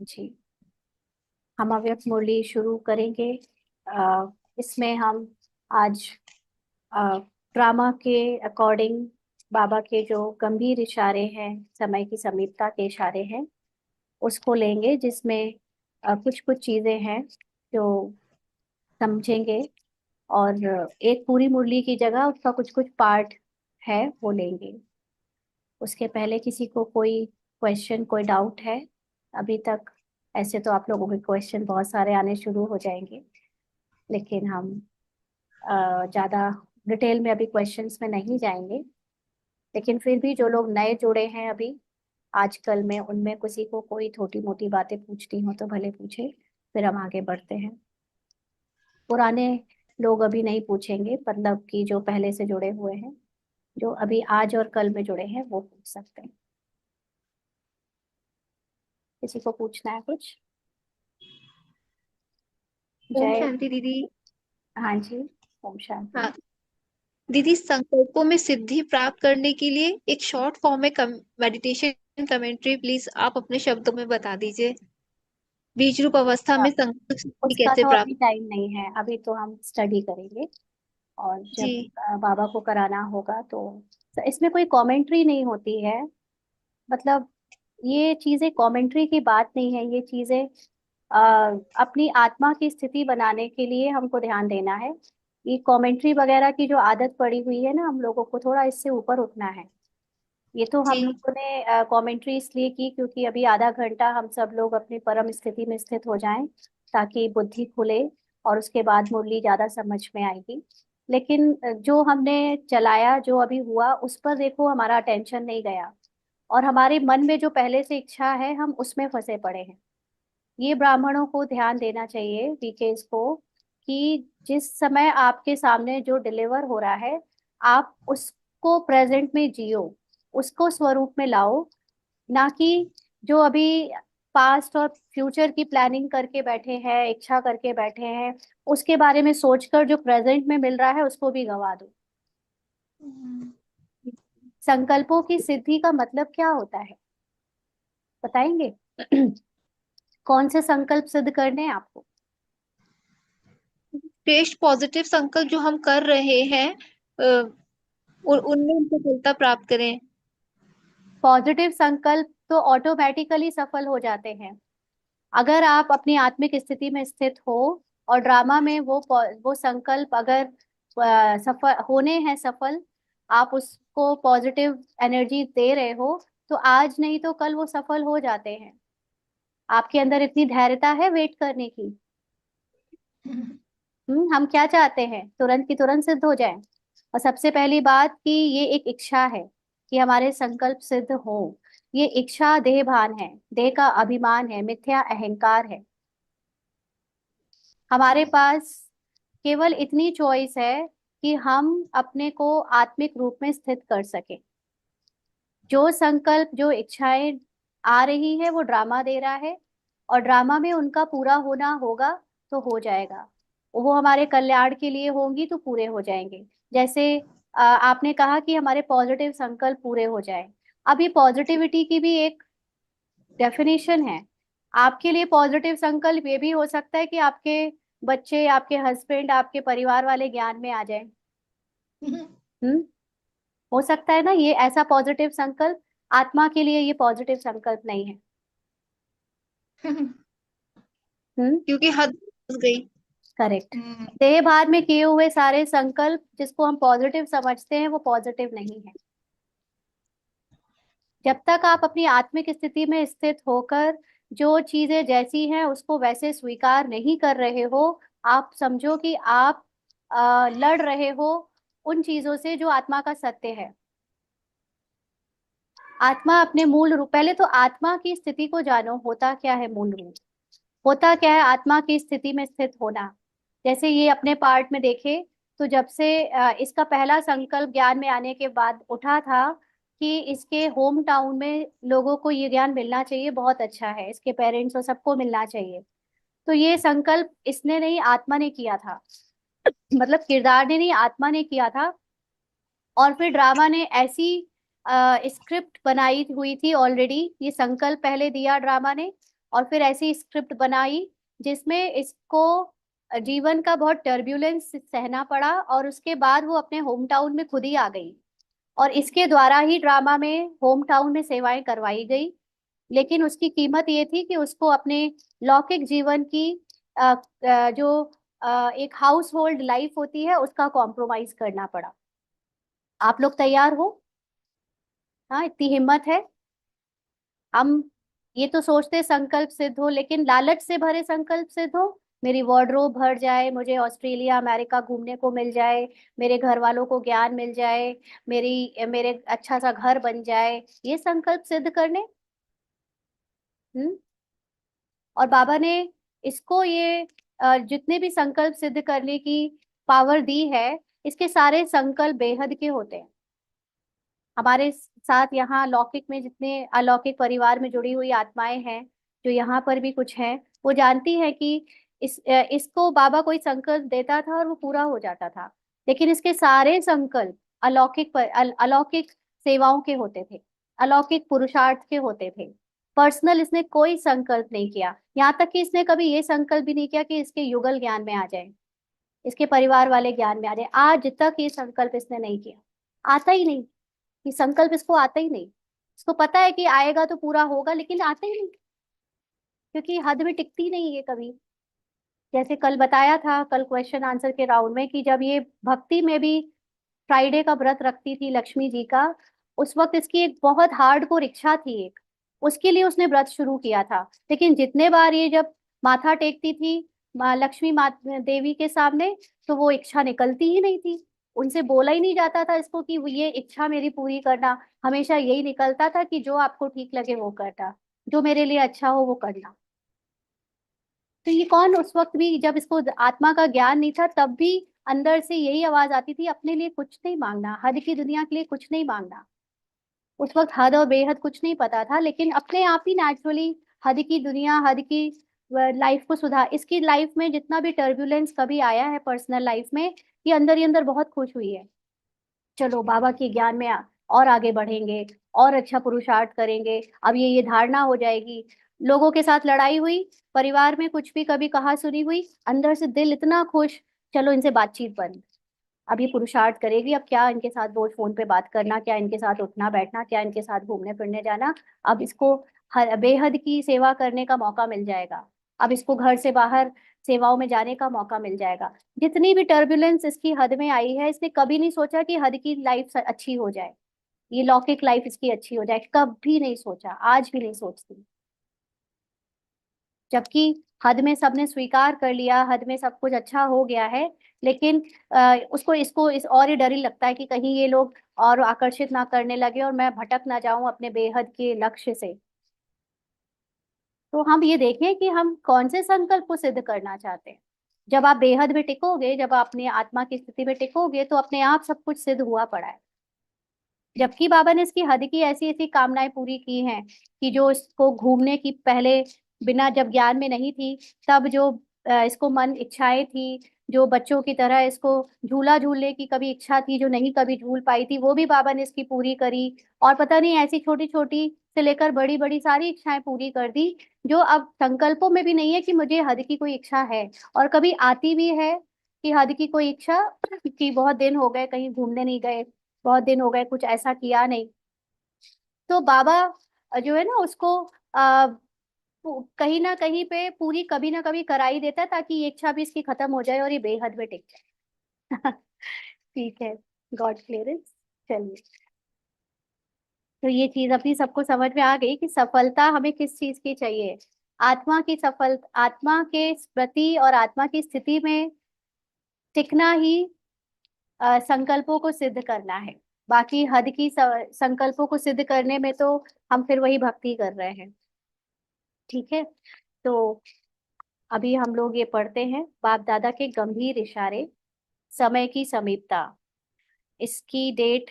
जी, हम अव्यक्त मुरली शुरू करेंगे। अ, इसमें हम आज ड्रामा के अकॉर्डिंग बाबा के जो गंभीर इशारे हैं, समय की समीपता के इशारे हैं, उसको लेंगे, जिसमें कुछ कुछ चीजें हैं जो समझेंगे। और एक पूरी मुरली की जगह उसका कुछ कुछ पार्ट है वो लेंगे। उसके पहले किसी को कोई क्वेश्चन, कोई डाउट है अभी तक? ऐसे तो आप लोगों के क्वेश्चन बहुत सारे आने शुरू हो जाएंगे, लेकिन हम ज़्यादा डिटेल में अभी क्वेश्चंस में नहीं जाएंगे। लेकिन फिर भी जो लोग नए जुड़े हैं अभी आजकल में, उनमें किसी को कोई छोटी मोटी बातें पूछनी हो तो भले पूछे, फिर हम आगे बढ़ते हैं। पुराने लोग अभी नहीं पूछेंगे, मतलब कि जो पहले से जुड़े हुए हैं, जो अभी आज और कल में जुड़े हैं, वो पूछ सकते हैं। किसी को पूछना है कुछ? ओम जय। शांति दीदी। हाँ जी। ओम शांति। हाँ दीदी, संकल्पों में सिद्धि प्राप्त करने के लिए एक शॉर्ट फॉर्म में मेडिटेशन कमेंट्री प्लीज आप अपने शब्दों में बता दीजिए। बीज रूप अवस्था उसका में संकल्प सिद्धि उसका कैसे तो अभी प्राप्त। टाइम नहीं है, अभी तो हम स्टडी करेंगे। और जब जी बाबा को कराना होगा तो इसमें कोई कमेंट्री नहीं होती है। मतलब ये चीजें कमेंट्री की बात नहीं है, ये चीजें अपनी आत्मा की स्थिति बनाने के लिए हमको ध्यान देना है। ये कमेंट्री वगैरह की जो आदत पड़ी हुई है ना, हम लोगों को थोड़ा इससे ऊपर उठना है। ये तो हम जी। लोगों ने कमेंट्री इसलिए की क्योंकि अभी आधा घंटा हम सब लोग अपनी परम स्थिति में स्थित हो जाएं, ताकि बुद्धि खुले और उसके बाद मुरली ज्यादा समझ में आएगी। लेकिन जो हमने चलाया, जो अभी हुआ, उस पर देखो हमारा अटेंशन नहीं गया। और हमारे मन में जो पहले से इच्छा है, हम उसमें फंसे पड़े हैं। ये ब्राह्मणों को ध्यान देना चाहिए, वीकेस को, कि जिस समय आपके सामने जो डिलीवर हो रहा है, आप उसको प्रेजेंट में जियो, उसको स्वरूप में लाओ। ना कि जो अभी पास्ट और फ्यूचर की प्लानिंग करके बैठे हैं, इच्छा करके बैठे हैं, उसके बारे में सोचकर जो प्रेजेंट में मिल रहा है उसको भी गवा दो। संकल्पों की सिद्धि का मतलब क्या होता है, बताएंगे? कौन से संकल्प सिद्ध करने हैं आपको? श्रेष्ठ पॉजिटिव संकल्प जो हम कर रहे हैं, उनमें हम सफलता प्राप्त करें। पॉजिटिव संकल्प तो ऑटोमेटिकली सफल हो जाते हैं। अगर आप अपनी आत्मिक स्थिति में स्थित हो और ड्रामा में वो संकल्प अगर सफल होने हैं, सफल, आप उसको पॉजिटिव एनर्जी दे रहे हो, तो आज नहीं तो कल वो सफल हो जाते हैं। आपके अंदर इतनी धैर्यता है वेट करने की। हम क्या चाहते हैं? तुरंत की तुरंत सिद्ध हो जाए। और सबसे पहली बात कि ये एक इच्छा है कि हमारे संकल्प सिद्ध हो। ये इच्छा देह भान है, देह का अभिमान है, मिथ्या अहंकार है। हमारे पास केवल इतनी चॉइस है कि हम अपने को आत्मिक रूप में स्थित कर सके। जो संकल्प, जो इच्छाएं आ रही है, वो ड्रामा दे रहा है, और ड्रामा में उनका पूरा होना होगा तो हो जाएगा। वो हमारे कल्याण के लिए होंगी तो पूरे हो जाएंगे। जैसे आपने कहा कि हमारे पॉजिटिव संकल्प पूरे हो जाए। अब ये पॉजिटिविटी की भी एक डेफिनेशन है। आपके लिए पॉजिटिव संकल्प ये भी हो सकता है कि आपके बच्चे, आपके हस्बैंड, आपके परिवार वाले ज्ञान में आ जाएं। हम्म हो सकता है ना, ये ऐसा पॉजिटिव संकल्प। आत्मा के लिए ये पॉजिटिव संकल्प नहीं है। हम्म क्योंकि हद फंस गई। करेक्ट। हम्म। देह भार में किए हुए सारे संकल्प जिसको हम पॉजिटिव समझते हैं, वो पॉजिटिव नहीं है। जब तक आप अपनी आत्मिक स्थिति में स्थित होकर जो चीजें जैसी हैं उसको वैसे स्वीकार नहीं कर रहे हो, आप समझो कि आप लड़ रहे हो उन चीजों से जो आत्मा का सत्य है। आत्मा अपने मूल रूप, पहले तो आत्मा की स्थिति को जानो, होता क्या है मूल रूप। होता क्या है आत्मा की स्थिति में स्थित होना? जैसे ये अपने पार्ट में देखे, तो जब से इसका पहला संकल्प ज्ञान में आने के बाद उठा था कि इसके होम टाउन में लोगों को ये ज्ञान मिलना चाहिए, बहुत अच्छा है, इसके पेरेंट्स और सबको मिलना चाहिए। तो ये संकल्प इसने नहीं, आत्मा ने किया था। मतलब किरदार ने नहीं, आत्मा ने किया था। और फिर ड्रामा ने ऐसी स्क्रिप्ट बनाई हुई थी ऑलरेडी। ये संकल्प पहले दिया ड्रामा ने, और फिर ऐसी स्क्रिप्ट बनाई जिसमें इसको जीवन का बहुत टर्ब्यूलेंस सहना पड़ा, और उसके बाद वो अपने होम टाउन में खुद ही आ गई, और इसके द्वारा ही ड्रामा में होम टाउन में सेवाएं करवाई गई। लेकिन उसकी कीमत ये थी कि उसको अपने लौकिक जीवन की जो एक हाउस होल्ड लाइफ होती है उसका कॉम्प्रोमाइज करना पड़ा। आप लोग तैयार हो? हाँ, इतनी हिम्मत है? हम ये तो सोचते संकल्प सिद्ध हो, लेकिन लालच से भरे संकल्प सिद्ध हो। मेरी वार्डरोब भर जाए, मुझे ऑस्ट्रेलिया अमेरिका घूमने को मिल जाए, मेरे घर वालों को ज्ञान मिल जाए, मेरे अच्छा सा घर बन जाए, ये संकल्प सिद्ध करने। हम्म। और बाबा ने इसको ये जितने भी संकल्प सिद्ध करने की पावर दी है, इसके सारे संकल्प बेहद के होते हैं। हमारे साथ यहाँ लौकिक में जितने अलौकिक परिवार में जुड़ी हुई आत्माएं हैं, जो यहाँ पर भी कुछ हैं, वो जानती है कि इसको बाबा कोई संकल्प देता था और वो पूरा हो जाता था। लेकिन इसके सारे संकल्प अलौकिक सेवाओं के होते थे, अलौकिक पुरुषार्थ के होते थे। पर्सनल इसने कोई संकल्प नहीं किया। यहाँ तक कि इसने कभी ये संकल्प भी नहीं किया कि इसके युगल ज्ञान में आ जाए, इसके परिवार वाले ज्ञान में आ जाए। आज तक ये संकल्प इसने नहीं किया, आता ही नहीं। ये संकल्प इसको आता ही नहीं। इसको पता है कि आएगा तो पूरा होगा, लेकिन आता ही नहीं, क्योंकि हद में टिकती नहीं है कभी। जैसे कल बताया था, कल क्वेश्चन आंसर के राउंड में, कि जब ये भक्ति में भी फ्राइडे का व्रत रखती थी लक्ष्मी जी का, उस वक्त इसकी एक बहुत हार्डकोर इच्छा थी एक, उसके लिए उसने व्रत शुरू किया था। लेकिन जितने बार ये जब माथा टेकती थी माँ लक्ष्मी माँ देवी के सामने, तो वो इच्छा निकलती ही नहीं थी। उनसे बोला ही नहीं जाता था इसको कि ये इच्छा मेरी पूरी करना। हमेशा यही निकलता था कि जो आपको ठीक लगे वो करना, जो मेरे लिए अच्छा हो वो करना। तो ये कौन, उस वक्त भी जब इसको आत्मा का ज्ञान नहीं था, तब भी अंदर से यही आवाज आती थी, अपने लिए कुछ नहीं मांगना, हद की दुनिया के लिए कुछ नहीं मांगना। उस वक्त हद और बेहद कुछ नहीं पता था, लेकिन अपने आप ही नेचुरली हद की दुनिया, हद की लाइफ को सुधार, इसकी लाइफ में जितना भी टर्ब्यूलेंस कभी आया है पर्सनल लाइफ में, ये अंदर ही अंदर बहुत खुश हुई है। चलो बाबा के ज्ञान में और आगे बढ़ेंगे, और अच्छा पुरुषार्थ करेंगे। अब ये धारणा हो जाएगी। लोगों के साथ लड़ाई हुई, परिवार में कुछ भी कभी कहा सुनी हुई, अंदर से दिल इतना खुश, चलो इनसे बातचीत बंद। अब ये पुरुषार्थ करेगी, अब क्या इनके साथ रोज फोन पे बात करना, क्या इनके साथ उठना बैठना, क्या इनके साथ घूमने फिरने जाना। अब इसको बेहद की सेवा करने का मौका मिल जाएगा। अब इसको घर से बाहर सेवाओं में जाने का मौका मिल जाएगा। जितनी भी टर्बुलेंस इसकी हद में आई है, इसने कभी नहीं सोचा कि हद की लाइफ अच्छी हो जाए, ये लौकिक लाइफ इसकी अच्छी हो जाए, कभी नहीं सोचा, आज भी नहीं सोचती। जबकि हद में सबने स्वीकार कर लिया, हद में सब कुछ अच्छा हो गया है। लेकिन उसको इसको इस और ही डर ही लगता है कि कहीं ये लोग और आकर्षित ना करने लगे और मैं भटक ना जाऊं अपने बेहद के लक्ष्य से। तो हम ये देखें कि हम कौन से संकल्प को सिद्ध करना चाहते हैं। जब आप बेहद में टिकोगे, जब आप अपनी आत्मा की स्थिति में टिकोगे, तो अपने आप सब कुछ सिद्ध हुआ पड़ा है। जबकि बाबा ने इसकी हद की ऐसी ऐसी कामनाएं पूरी की हैं, कि जो इसको घूमने की पहले, बिना जब ज्ञान में नहीं थी, तब जो इसको मन इच्छाएं थी, जो बच्चों की तरह इसको झूला झूलने की कभी इच्छा थी जो नहीं कभी झूल पाई थी, वो भी बाबा ने इसकी पूरी करी। और पता नहीं ऐसी छोटी छोटी से लेकर बड़ी बड़ी सारी इच्छाएं पूरी कर दी, जो अब संकल्पों में भी नहीं है कि मुझे हद की कोई इच्छा है। और कभी आती भी है कि हद की कोई इच्छा, कि बहुत दिन हो गए कहीं घूमने नहीं गए, बहुत दिन हो गए कुछ ऐसा किया नहीं, तो बाबा जो है ना उसको आ, कहीं ना कहीं पे पूरी कभी ना कभी करा ही देता है, ताकि ये इच्छा भी इसकी खत्म हो जाए और ये बेहद में टिक जाए। ठीक है, गॉड क्लियरेंस। चलिए, तो ये चीज अपनी सबको समझ में आ गई कि सफलता हमें किस चीज की चाहिए। आत्मा की सफल, आत्मा के प्रति और आत्मा की स्थिति में टिकना ही संकल्पों को सिद्ध करना है। बाकी हद की संकल्पों को सिद्ध करने में तो हम फिर वही भक्ति कर रहे हैं। ठीक है, तो अभी हम लोग ये पढ़ते हैं बाप दादा के गंभीर इशारे, समय की समीपता। इसकी डेट,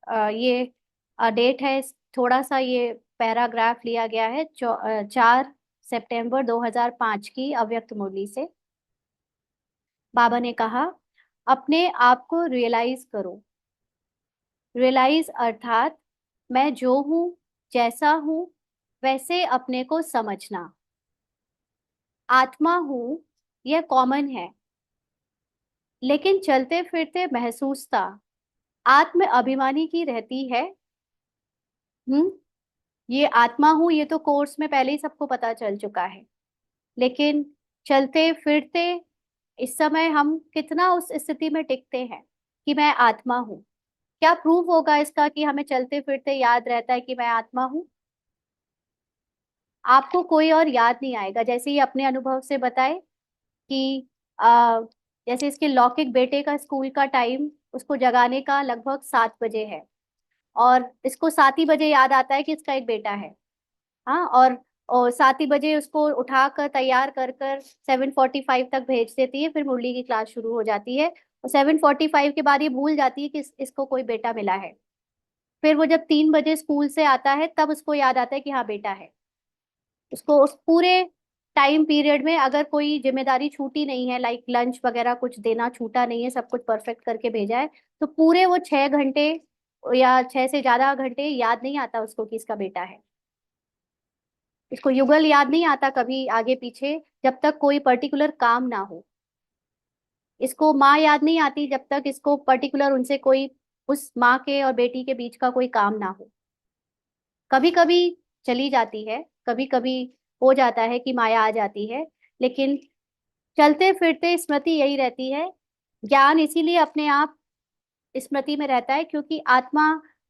ये डेट है, थोड़ा सा ये पैराग्राफ लिया गया है 4 सितंबर 2005 की अव्यक्त मुरली से। बाबा ने कहा, अपने आप को रियलाइज करो। रियलाइज अर्थात मैं जो हूँ, जैसा हूँ, वैसे अपने को समझना। आत्मा हूं, यह कॉमन है, लेकिन चलते फिरते महसूसता आत्म अभिमानी की रहती है। हम्म। ये आत्मा हूं, ये तो कोर्स में पहले ही सबको पता चल चुका है। लेकिन चलते फिरते इस समय हम कितना उस स्थिति में टिकते हैं कि मैं आत्मा हूँ? क्या प्रूफ होगा इसका कि हमें चलते फिरते याद रहता है कि मैं आत्मा हूँ? आपको कोई और याद नहीं आएगा। जैसे ही अपने अनुभव से बताए कि आ, जैसे इसके लौकिक बेटे का स्कूल का टाइम उसको जगाने का लगभग 7 बजे है, और इसको 7 ही बजे याद आता है कि इसका एक बेटा है। हाँ, और 7 ही बजे उसको उठाकर तैयार कर कर 7:45 तक भेज देती है, फिर मुरली की क्लास शुरू हो जाती है। और 7:45 के बाद ये भूल जाती है कि इसको कोई बेटा मिला है। फिर वो जब 3 बजे स्कूल से आता है तब उसको याद आता है कि हाँ बेटा है। उसको उस पूरे टाइम पीरियड में अगर कोई जिम्मेदारी छूटी नहीं है, लाइक लंच वगैरह कुछ देना छूटा नहीं है, सब कुछ परफेक्ट करके भेजा है, तो पूरे वो 6 घंटे या 6 से ज्यादा घंटे याद नहीं आता उसको कि इसका बेटा है। इसको युगल याद नहीं आता कभी आगे पीछे, जब तक कोई पर्टिकुलर काम ना हो। इसको माँ याद नहीं आती जब तक इसको पर्टिकुलर उनसे कोई, उस माँ के और बेटी के बीच का कोई काम ना हो। कभी कभी चली जाती है, कभी कभी हो जाता है कि माया आ जाती है, लेकिन चलते फिरते स्मृति यही रहती है। ज्ञान इसीलिए अपने आप स्मृति में रहता है क्योंकि आत्मा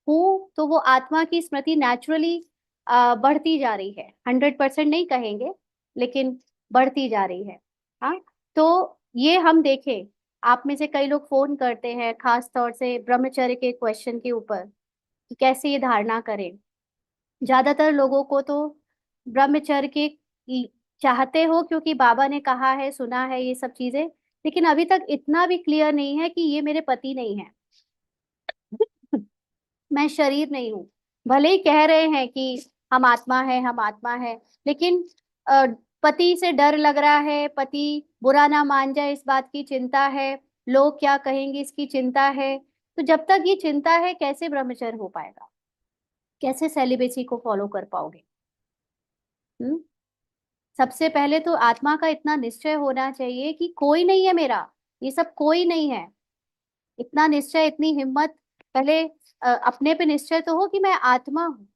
हूँ, तो वो आत्मा की स्मृति नेचुरली बढ़ती जा रही है। 100% नहीं कहेंगे, लेकिन बढ़ती जा रही है। हाँ, तो ये हम देखें, आप में से कई लोग फोन करते हैं खास तौर से ब्रह्मचर्य के क्वेश्चन के ऊपर कि कैसे ये धारणा करें। ज्यादातर लोगों को तो ब्रह्मचर्य के चाहते हो क्योंकि बाबा ने कहा है, सुना है ये सब चीजें, लेकिन अभी तक इतना भी क्लियर नहीं है कि ये मेरे पति नहीं है। मैं शरीर नहीं हूँ। भले ही कह रहे हैं कि हम आत्मा है, हम आत्मा है, लेकिन अ, पति से डर लग रहा है, पति बुरा ना मान जाए इस बात की चिंता है, लोग क्या कहेंगे इसकी चिंता है। तो जब तक ये चिंता है कैसे ब्रह्मचर्य हो पाएगा? कैसे सेलिबेसी को फॉलो कर पाओगे? हम्म। सबसे पहले तो आत्मा का इतना निश्चय होना चाहिए कि कोई नहीं है मेरा, ये सब कोई नहीं है। इतना निश्चय, इतनी हिम्मत पहले अपने पे निश्चय तो हो कि मैं आत्मा हूँ,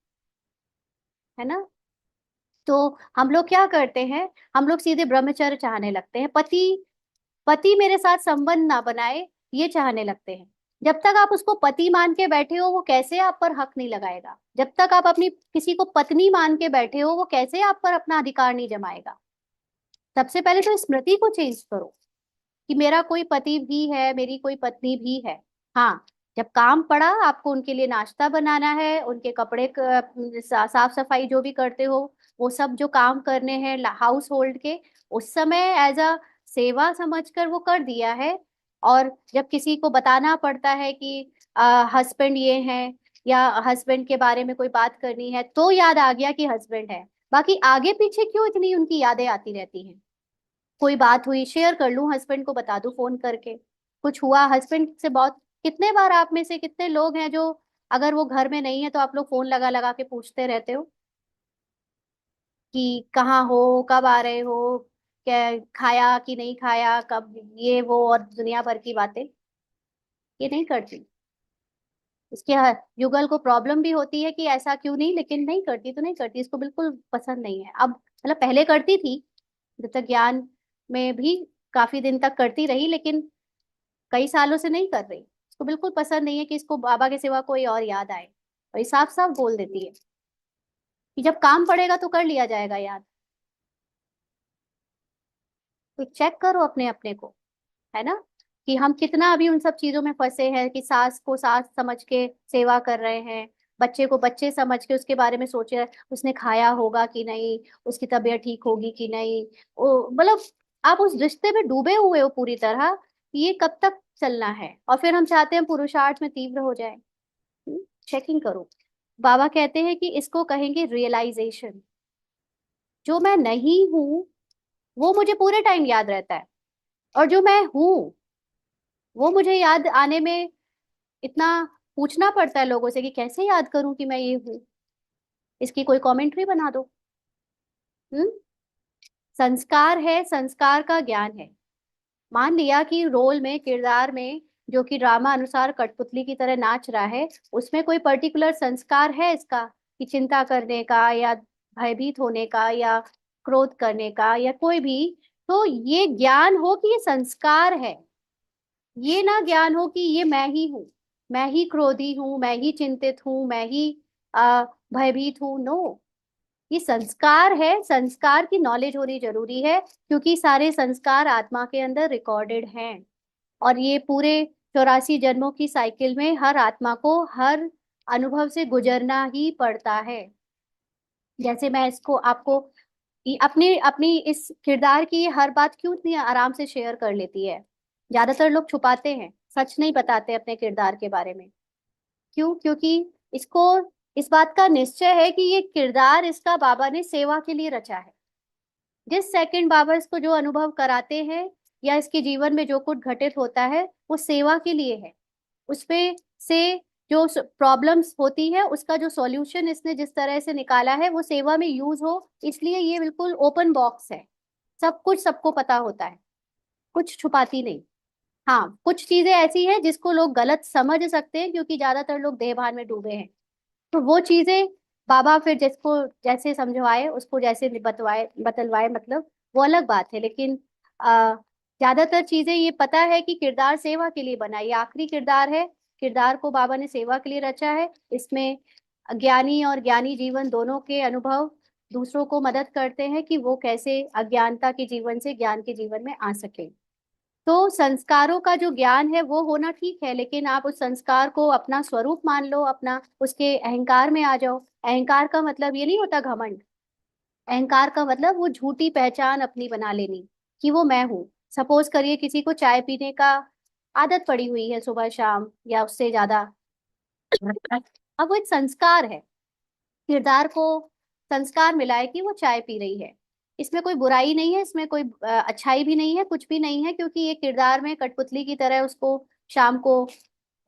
है ना? तो हम लोग क्या करते हैं, हम लोग सीधे ब्रह्मचर्य चाहने लगते हैं, पति पति मेरे साथ संबंध ना बनाए ये चाहने लगते हैं। जब तक आप उसको पति मान के बैठे हो वो कैसे आप पर हक नहीं लगाएगा? जब तक आप अपनी किसी को पत्नी मान के बैठे हो वो कैसे आप पर अपना अधिकार नहीं जमाएगा? सबसे पहले तो स्मृति को चेंज करो कि मेरा कोई पति भी है, मेरी कोई पत्नी भी है। हाँ, जब काम पड़ा, आपको उनके लिए नाश्ता बनाना है, उनके कपड़े साफ सफाई जो भी करते हो, वो सब जो काम करने हैं हाउस होल्ड के, उस समय एज अ सेवा समझकर वो कर दिया है। और जब किसी को बताना पड़ता है कि हस्बैंड ये हैं, या हस्बैंड के बारे में कोई बात करनी है, तो याद आ गया कि हस्बैंड है। बाकी आगे पीछे क्यों इतनी उनकी यादें आती रहती हैं? कोई बात हुई शेयर कर लूं, हस्बैंड को बता दूं फोन करके, कुछ हुआ हस्बैंड से बहुत। कितने बार आप में से कितने लोग हैं जो अगर वो घर में नहीं है तो आप लोग फोन लगा लगा के पूछते रहते हो कि कहाँ हो, कब आ रहे हो, क्या खाया कि नहीं खाया, कब ये वो, और दुनिया भर की बातें। ये नहीं करती। इसके युगल को प्रॉब्लम भी होती है कि ऐसा क्यों नहीं, लेकिन नहीं करती तो नहीं करती, इसको बिल्कुल पसंद नहीं है अब। मतलब पहले करती थी, जब तक ज्ञान में भी काफी दिन तक करती रही, लेकिन कई सालों से नहीं कर रही। इसको बिल्कुल पसंद नहीं है कि इसको बाबा के सिवा कोई और याद आए, और ये साफ साफ बोल देती है कि जब काम पड़ेगा तो कर लिया जाएगा याद। तो चेक करो अपने अपने को, है ना, कि हम कितना अभी उन सब चीजों में फंसे हैं कि सास को सास समझ के सेवा कर रहे हैं, बच्चे को बच्चे समझ के उसके बारे में सोच रहे हैं, उसने खाया होगा कि नहीं, उसकी तबीयत ठीक होगी कि नहीं। ओ मतलब आप उस रिश्ते में डूबे हुए हो पूरी तरह। ये कब तक चलना है? और फिर हम चाहते हैं पुरुषार्थ में तीव्र हो जाए। चेकिंग करो। बाबा कहते हैं कि इसको कहेंगे रियलाइजेशन। जो मैं नहीं हूं वो मुझे पूरे टाइम याद रहता है, और जो मैं हूं वो मुझे याद आने में इतना पूछना पड़ता है लोगों से कि कैसे याद करूं कि मैं ये हूँ। इसकी कोई कमेंट्री बना दो। हम्म। संस्कार है, संस्कार का ज्ञान है। मान लिया कि रोल में, किरदार में, जो कि ड्रामा अनुसार कठपुतली की तरह नाच रहा है, उसमें कोई पर्टिकुलर संस्कार है इसका, कि चिंता करने का या भयभीत होने का या क्रोध करने का या कोई भी, तो ये ज्ञान हो कि ये संस्कार है। ये ना ज्ञान हो कि ये मैं ही हूँ, मैं ही क्रोधी हूँ, मैं ही चिंतित हूँ, मैं ही भयभीत हूँ। नो, ये संस्कार है। संस्कार की नॉलेज होनी जरूरी है, क्योंकि सारे संस्कार आत्मा के अंदर रिकॉर्डेड हैं। और ये पूरे 84 जन्मों की साइकिल में हर आत्मा को हर अनुभव से गुजरना ही पड़ता है। जैसे मैं इसको आपको अपनी अपनी इस किरदार की हर बात क्यों इतनी आराम से शेयर कर लेती है। ज्यादातर लोग छुपाते हैं, सच नहीं बताते अपने किरदार के बारे में। क्यों? क्योंकि इसको इस बात का निश्चय है कि ये किरदार इसका बाबा ने सेवा के लिए रचा है। जिस सेकंड बाबा इसको जो अनुभव कराते हैं या इसके जीवन में जो कुछ घटित होता है, वो सेवा के लिए है। उसपे से जो प्रॉब्लम्स होती है, उसका जो सॉल्यूशन इसने जिस तरह से निकाला है, वो सेवा में यूज हो, इसलिए ये बिल्कुल ओपन बॉक्स है। सब कुछ सबको पता होता है, कुछ छुपाती नहीं। हाँ, कुछ चीजें ऐसी हैं जिसको लोग गलत समझ सकते हैं, क्योंकि ज्यादातर लोग देहभान में डूबे हैं। तो वो चीजें बाबा फिर जिसको जैसे समझवाए, उसको जैसे बतवाए बतलवाए, मतलब वो अलग बात है। लेकिन आ, ज्यादातर चीजें ये पता है कि किरदार सेवा के लिए बना है। ये आखिरी किरदार है, किरदार को बाबा ने सेवा के लिए रचा है। इसमें ज्ञानी और ज्ञानी जीवन दोनों के अनुभव दूसरों को मदद करते हैं कि वो कैसे अज्ञानता के जीवन से ज्ञान के जीवन में आ सके। तो संस्कारों का जो ज्ञान है वो होना ठीक है, लेकिन आप उस संस्कार को अपना स्वरूप मान लो, अपना उसके अहंकार में आ जाओ। अहंकार का मतलब ये नहीं होता घमंड। अहंकार का मतलब वो झूठी पहचान अपनी बना लेनी कि वो मैं हूँ। सपोज करिए किसी को चाय पीने का आदत पड़ी हुई है सुबह शाम या उससे ज्यादा। अब वो एक संस्कार है, किरदार को संस्कार मिला है कि वो चाय पी रही है। इसमें कोई बुराई नहीं है, इसमें कोई अच्छाई भी नहीं है, कुछ भी नहीं है, क्योंकि ये किरदार में कठपुतली की तरह उसको शाम को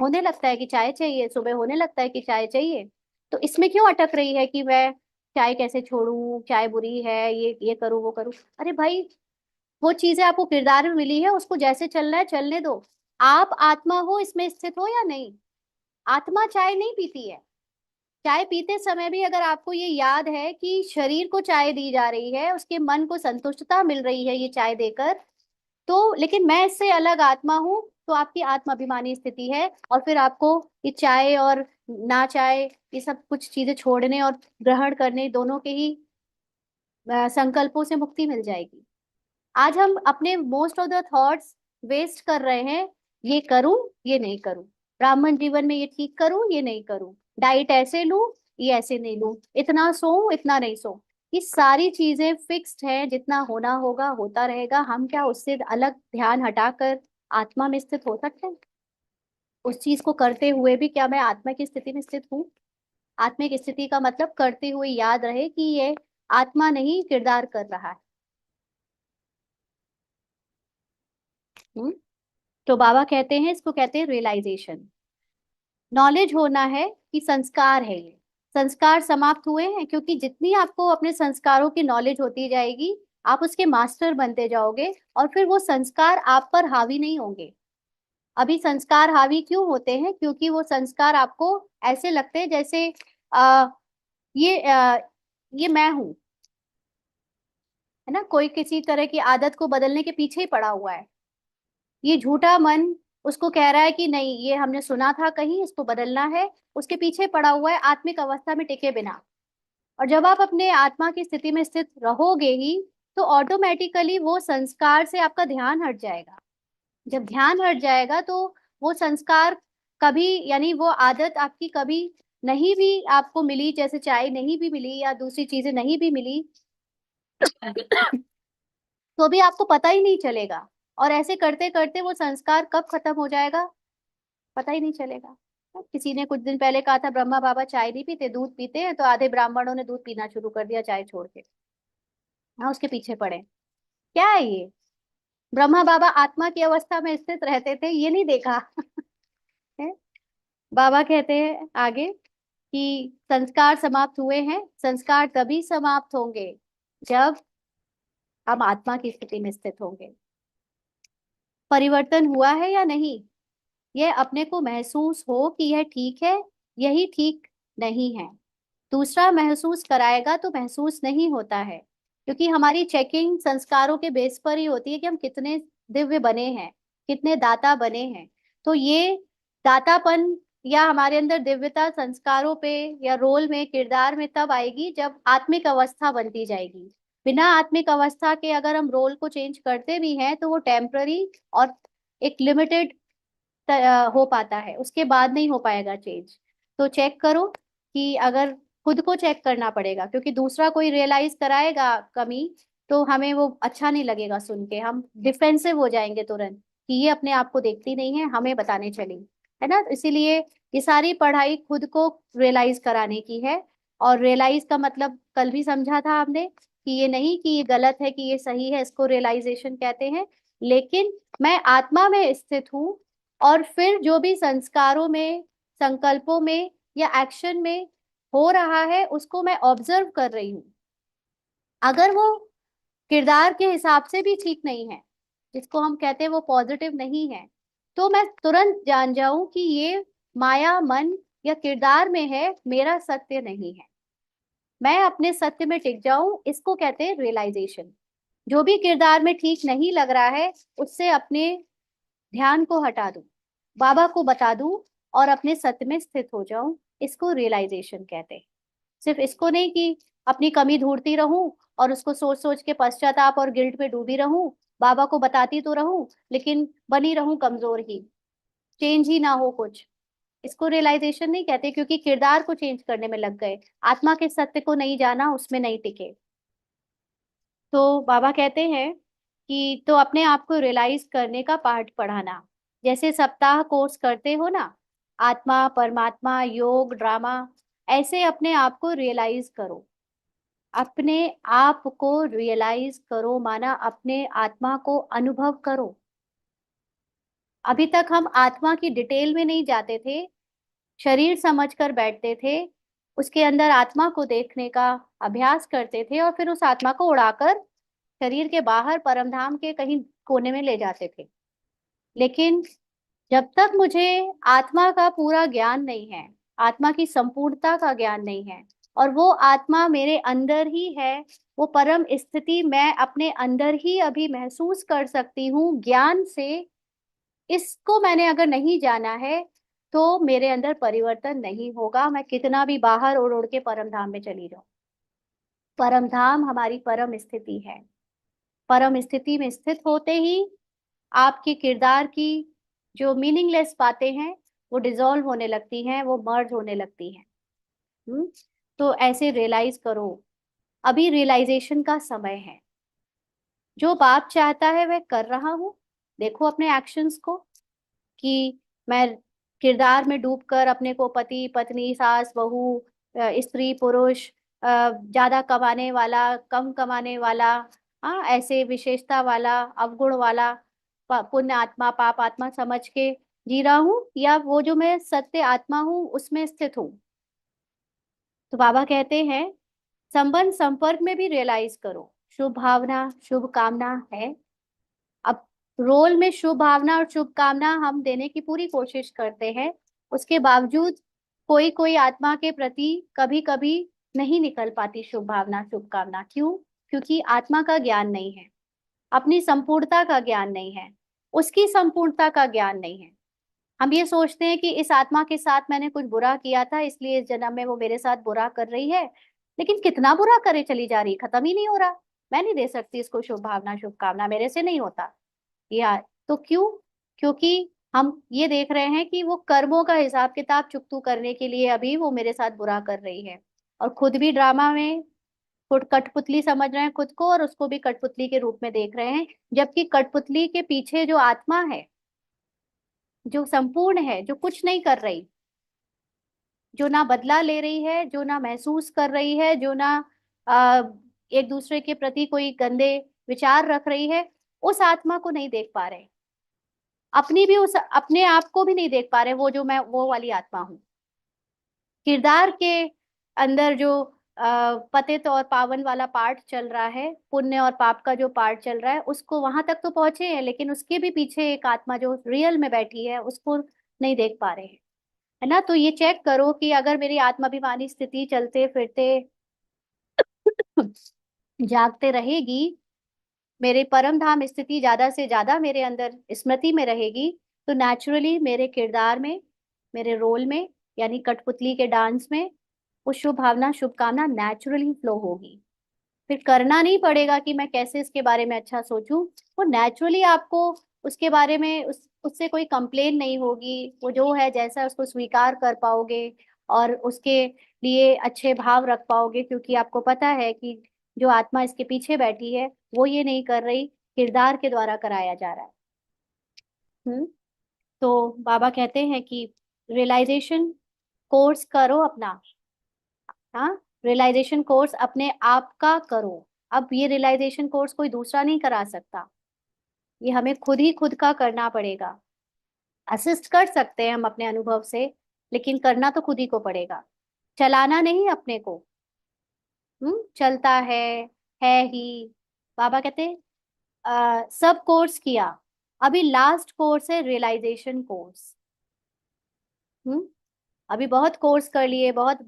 होने लगता है कि चाय चाहिए, सुबह होने लगता है कि चाय चाहिए। तो इसमें क्यों अटक रही है कि मैं चाय कैसे छोड़ूं, चाय बुरी है, ये करूं वो करूं। अरे भाई, वो चीजें आपको किरदार में मिली है, उसको जैसे चलना है चलने दो। आप आत्मा हो, इसमें स्थित हो या नहीं। आत्मा चाय नहीं पीती है। चाय पीते समय भी अगर आपको ये याद है कि शरीर को चाय दी जा रही है, उसके मन को संतुष्टता मिल रही है ये चाय देकर, तो लेकिन मैं इससे अलग आत्मा हूँ, तो आपकी आत्माभिमानी स्थिति है। और फिर आपको ये चाय और ना चाय, ये सब कुछ चीजें छोड़ने और ग्रहण करने दोनों के ही संकल्पों से मुक्ति मिल जाएगी। आज हम अपने most of the thoughts waste कर रहे हैं। ये करूं, ये नहीं करूं, ब्राह्मण जीवन में ये ठीक करूं, ये नहीं करूं, डाइट ऐसे लूं, ये ऐसे नहीं लूं, इतना सोऊं, इतना नहीं सोऊं। ये सारी चीजें फिक्स्ड हैं, जितना होना होगा होता रहेगा। हम क्या उससे अलग ध्यान हटाकर आत्मा में स्थित हो सकते हैं? उस चीज को करते हुए भी क्या मैं आत्मा की स्थिति में स्थित हूँ? आत्मिक स्थिति का मतलब करते हुए याद रहे कि ये आत्मा नहीं किरदार कर रहा है। हम्म। तो बाबा कहते हैं, इसको कहते हैं रियलाइजेशन। नॉलेज होना है कि संस्कार है ये। संस्कार समाप्त हुए हैं, क्योंकि जितनी आपको अपने संस्कारों की नॉलेज होती जाएगी, आप उसके मास्टर बनते जाओगे, और फिर वो संस्कार आप पर हावी नहीं होंगे। अभी संस्कार हावी क्यों होते हैं? क्योंकि वो संस्कार आपको ऐसे लगते हैं जैसे आ, ये ये मैं हूं, है ना। कोई किसी तरह की आदत को बदलने के पीछे ही पड़ा हुआ है। ये झूठा मन उसको कह रहा है कि नहीं, ये हमने सुना था कहीं, इसको बदलना है। उसके पीछे पड़ा हुआ है आत्मिक अवस्था में टिके बिना। और जब आप अपने आत्मा की स्थिति में स्थित रहोगे ही, तो ऑटोमेटिकली वो संस्कार से आपका ध्यान हट जाएगा। जब ध्यान हट जाएगा, तो वो संस्कार कभी, यानी वो आदत आपकी कभी नहीं भी आपको मिली, जैसे चाय नहीं भी मिली या दूसरी चीजें नहीं भी मिली, तो भी आपको पता ही नहीं चलेगा। और ऐसे करते करते वो संस्कार कब खत्म हो जाएगा, पता ही नहीं चलेगा। किसी ने कुछ दिन पहले कहा था ब्रह्मा बाबा चाय नहीं पीते, दूध पीते हैं, तो आधे ब्राह्मणों ने दूध पीना शुरू कर दिया चाय छोड़ के। हाँ, उसके पीछे पड़े। क्या है ये? ब्रह्मा बाबा आत्मा की अवस्था में स्थित रहते थे, ये नहीं देखा है? बाबा कहते हैं आगे, कि संस्कार समाप्त हुए हैं? संस्कार तभी समाप्त होंगे जब हम आत्मा की स्थिति में स्थित होंगे। परिवर्तन हुआ है या नहीं, यह अपने को महसूस हो कि यह ठीक है, यही ठीक नहीं है। दूसरा महसूस कराएगा तो महसूस नहीं होता है, क्योंकि हमारी चेकिंग संस्कारों के बेस पर ही होती है कि हम कितने दिव्य बने हैं, कितने दाता बने हैं। तो ये दातापन या हमारे अंदर दिव्यता संस्कारों पे या रोल में, किरदार में तब आएगी जब आत्मिक अवस्था बनती जाएगी। बिना आत्मिक अवस्था के अगर हम रोल को चेंज करते भी हैं तो वो टेम्पररी और एक लिमिटेड हो पाता है, उसके बाद नहीं हो पाएगा चेंज। तो चेक करो कि अगर खुद को चेक करना पड़ेगा, क्योंकि दूसरा कोई रियलाइज कराएगा कमी तो हमें वो अच्छा नहीं लगेगा सुन के, हम डिफेंसिव हो जाएंगे तुरंत कि ये अपने आप को देखती नहीं है, हमें बताने चली, है ना। इसीलिए ये सारी पढ़ाई खुद को रियलाइज कराने की है। और रियलाइज का मतलब कल भी समझा था हमने कि ये नहीं कि ये गलत है कि ये सही है, इसको रियलाइजेशन कहते हैं। लेकिन मैं आत्मा में स्थित हूँ, और फिर जो भी संस्कारों में, संकल्पों में या एक्शन में हो रहा है उसको मैं ऑब्जर्व कर रही हूँ। अगर वो किरदार के हिसाब से भी ठीक नहीं है, जिसको हम कहते हैं वो पॉजिटिव नहीं है, तो मैं तुरंत जान जाऊं कि ये माया मन या किरदार में है, मेरा सत्य नहीं है। मैं अपने सत्य में टिक जाऊं, इसको कहते हैं रियलाइजेशन। जो भी किरदार में ठीक नहीं लग रहा है उससे अपने ध्यान को हटा दूं, बाबा को बता दूं और अपने सत्य में स्थित हो जाऊं, इसको रियलाइजेशन कहते हैं। सिर्फ इसको नहीं कि अपनी कमी ढूंढती रहूं और उसको सोच सोच के पश्चाताप और गिल्ट में डूबी रहूं, बाबा को बताती तो रहूं लेकिन बनी रहूं कमजोर ही, चेंज ही ना हो कुछ। इसको रियलाइजेशन नहीं कहते, क्योंकि किरदार को चेंज करने में लग गए, आत्मा के सत्य को नहीं जाना, उसमें नहीं टिके। तो बाबा कहते हैं कि तो अपने आप को रियलाइज करने का पाठ पढ़ाना, जैसे सप्ताह कोर्स करते हो ना, आत्मा परमात्मा योग ड्रामा, ऐसे अपने आप को रियलाइज करो। अपने आप को रियलाइज करो माना अपने आत्मा को अनुभव करो। अभी तक हम आत्मा की डिटेल में नहीं जाते थे, शरीर समझकर बैठते थे, उसके अंदर आत्मा को देखने का अभ्यास करते थे और फिर उस आत्मा को उड़ाकर शरीर के बाहर परमधाम के कहीं कोने में ले जाते थे। लेकिन जब तक मुझे आत्मा का पूरा ज्ञान नहीं है, आत्मा की संपूर्णता का ज्ञान नहीं है, और वो आत्मा मेरे अंदर ही है, वो परम स्थिति मैं अपने अंदर ही अभी महसूस कर सकती हूँ ज्ञान से, इसको मैंने अगर नहीं जाना है तो मेरे अंदर परिवर्तन नहीं होगा, मैं कितना भी बाहर उड़ उड़ के परम धाम में चली जाऊं। परम धाम हमारी परम स्थिति है। परम स्थिति में स्थित होते ही आपके किरदार की जो मीनिंगलेस बातें हैं वो डिसॉल्व होने लगती हैं, वो मर्ज होने लगती हैं। हम्म। तो ऐसे रियलाइज करो, अभी रियलाइजेशन का समय है। जो बाप चाहता है वह कर रहा हूँ, देखो अपने एक्शंस को कि मैं किरदार में डूबकर अपने को पति पत्नी सास बहू स्त्री पुरुष, ज्यादा कमाने वाला कम कमाने वाला, हाँ ऐसे विशेषता वाला अवगुण वाला, पुण्य आत्मा पाप आत्मा समझ के जी रहा हूँ, या वो जो मैं सत्य आत्मा हूँ उसमें स्थित हूँ। तो बाबा कहते हैं संबंध संपर्क में भी रियलाइज करो, शुभ भावना शुभ कामना है। अब रोल में शुभ भावना और शुभकामना हम देने की पूरी कोशिश करते हैं, उसके बावजूद कोई कोई आत्मा के प्रति कभी कभी नहीं निकल पाती शुभ भावना शुभकामना। क्यों? क्योंकि आत्मा का ज्ञान नहीं है, अपनी संपूर्णता का ज्ञान नहीं है, उसकी संपूर्णता का ज्ञान नहीं है। हम ये सोचते हैं कि इस आत्मा के साथ मैंने कुछ बुरा किया था इसलिए इस जन्म में वो मेरे साथ बुरा कर रही है, लेकिन कितना बुरा करे चली जा रही, खत्म ही नहीं हो रहा। मैं नहीं दे सकती इसको शुभ भावना शुभकामना, मेरे से नहीं होता। या तो क्यों? क्योंकि हम ये देख रहे हैं कि वो कर्मों का हिसाब किताब चुकतू करने के लिए अभी वो मेरे साथ बुरा कर रही है, और खुद भी ड्रामा में खुद कठपुतली समझ रहे हैं खुद को, और उसको भी कठपुतली के रूप में देख रहे हैं, जबकि कठपुतली के पीछे जो आत्मा है, जो संपूर्ण है, जो कुछ नहीं कर रही, जो ना बदला ले रही है, जो ना महसूस कर रही है, जो ना आ, एक दूसरे के प्रति कोई गंदे विचार रख रही है, उस आत्मा को नहीं देख पा रहे, अपनी भी उस अपने आप को भी नहीं देख पा रहे, वो जो मैं वो वाली आत्मा हूं। किरदार के अंदर जो पतित और पावन वाला पार्ट चल रहा है, पुण्य और पाप का जो पार्ट चल रहा है, उसको वहां तक तो पहुंचे हैं, लेकिन उसके भी पीछे एक आत्मा जो रियल में बैठी है उसको नहीं देख पा रहे हैं, है ना। तो ये चेक करो कि अगर मेरी आत्माभिमानी स्थिति चलते फिरते जागते रहेगी, मेरे परम धाम स्थिति ज्यादा से ज्यादा मेरे अंदर स्मृति में रहेगी, तो नेचुरली मेरे किरदार में, मेरे रोल में, यानी कठपुतली के डांस में वो शुभ भावना शुभकामना नेचुरली फ्लो होगी। फिर करना नहीं पड़ेगा कि मैं कैसे इसके बारे में अच्छा सोचूं, वो नेचुरली आपको उसके बारे में उससे कोई कंप्लेन नहीं होगी, वो जो है जैसा है उसको स्वीकार कर पाओगे और उसके लिए अच्छे भाव रख पाओगे, क्योंकि आपको पता है कि जो आत्मा इसके पीछे बैठी है वो ये नहीं कर रही, किरदार के द्वारा कराया जा रहा है। तो बाबा कहते हैं कि रियलाइजेशन कोर्स करो अपना। हाँ, रियलाइजेशन कोर्स अपने आप का करो। अब ये रियलाइजेशन कोर्स कोई दूसरा नहीं करा सकता, ये हमें खुद ही खुद का करना पड़ेगा। असिस्ट कर सकते हैं हम अपने अनुभव से, लेकिन करना तो खुद ही को पड़ेगा, चलाना नहीं अपने को। चलता है ही। बाबा कहते हैं सब कोर्स किया, अभी लास्ट कोर्स है रियलाइजेशन कोर्स। हम्म अभी बहुत कोर्स कर लिए, बहुत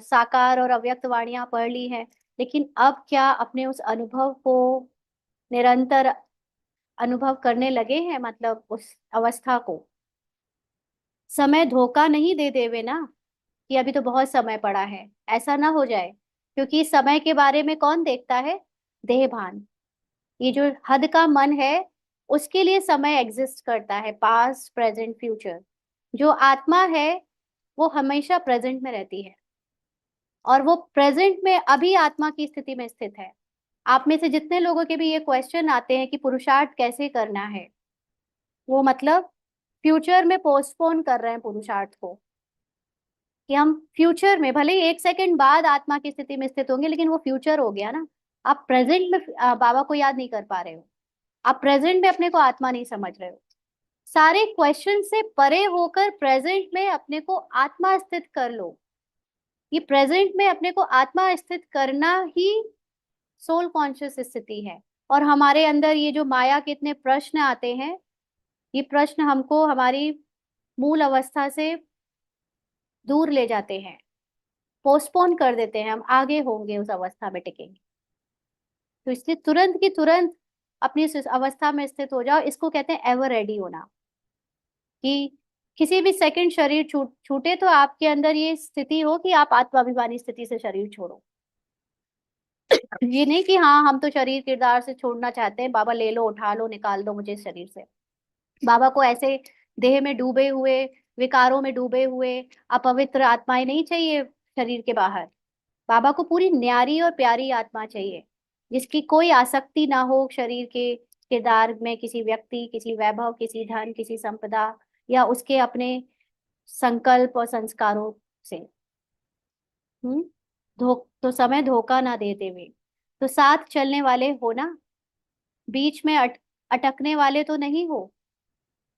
साकार और अव्यक्त वाणियां पढ़ ली हैं, लेकिन अब क्या अपने उस अनुभव को निरंतर अनुभव करने लगे हैं, मतलब उस अवस्था को। समय धोखा नहीं दे देवे ना, कि अभी तो बहुत समय पड़ा है, ऐसा ना हो जाए, क्योंकि समय के बारे में कौन देखता है? देह भान। ये जो हद का मन है, उसके लिए समय एग्जिस्ट करता है, पास्ट प्रेजेंट फ्यूचर। जो आत्मा है वो हमेशा प्रेजेंट में रहती है, और वो प्रेजेंट में अभी आत्मा की स्थिति में स्थित है। आप में से जितने लोगों के भी ये क्वेश्चन आते हैं कि पुरुषार्थ कैसे करना है, वो मतलब फ्यूचर में पोस्टपोन कर रहे हैं पुरुषार्थ को, कि हम फ्यूचर में भले ही एक सेकंड बाद आत्मा की स्थिति में स्थित होंगे, लेकिन वो फ्यूचर हो गया ना। आप प्रेजेंट में बाबा को याद नहीं कर पा रहे हो, आप प्रेजेंट में अपने को आत्मा नहीं समझ रहे हो। सारे क्वेश्चन से परे होकर प्रेजेंट में अपने को आत्मा स्थित कर लो। ये प्रेजेंट में अपने को आत्मा स्थित करना ही सोल कॉन्शियस स्थिति है। और हमारे अंदर ये जो माया के इतने प्रश्न आते हैं, ये प्रश्न हमको हमारी मूल अवस्था से दूर ले जाते हैं, पोस्टपोन कर देते हैं, हम आगे होंगे उस अवस्था में टिकेंगे। तो इसलिए तुरंत की तुरंत अपनी इस अवस्था में स्थित हो जाओ। इसको कहते हैं एवर रेडी होना, कि किसी भी सेकंड शरीर छूटे तो आपके अंदर ये स्थिति हो कि आप आत्माभिमानी स्थिति से शरीर छोड़ो। ये नहीं कि हाँ हम तो शरीर किरदार से छोड़ना चाहते हैं, बाबा ले लो, उठा लो, निकाल दो मुझे इस शरीर से। बाबा को ऐसे देह में डूबे हुए, विकारों में डूबे हुए अपवित्र आत्माएं नहीं चाहिए शरीर के बाहर। बाबा को पूरी न्यारी और प्यारी आत्मा चाहिए, जिसकी कोई आसक्ति ना हो शरीर के किरदार में, किसी व्यक्ति, किसी वैभव, किसी धन, किसी संपदा, या उसके अपने संकल्प और संस्कारों से। हम्म तो समय धोखा ना देते हुए, तो साथ चलने वाले हो ना, बीच में अटकने वाले तो नहीं हो।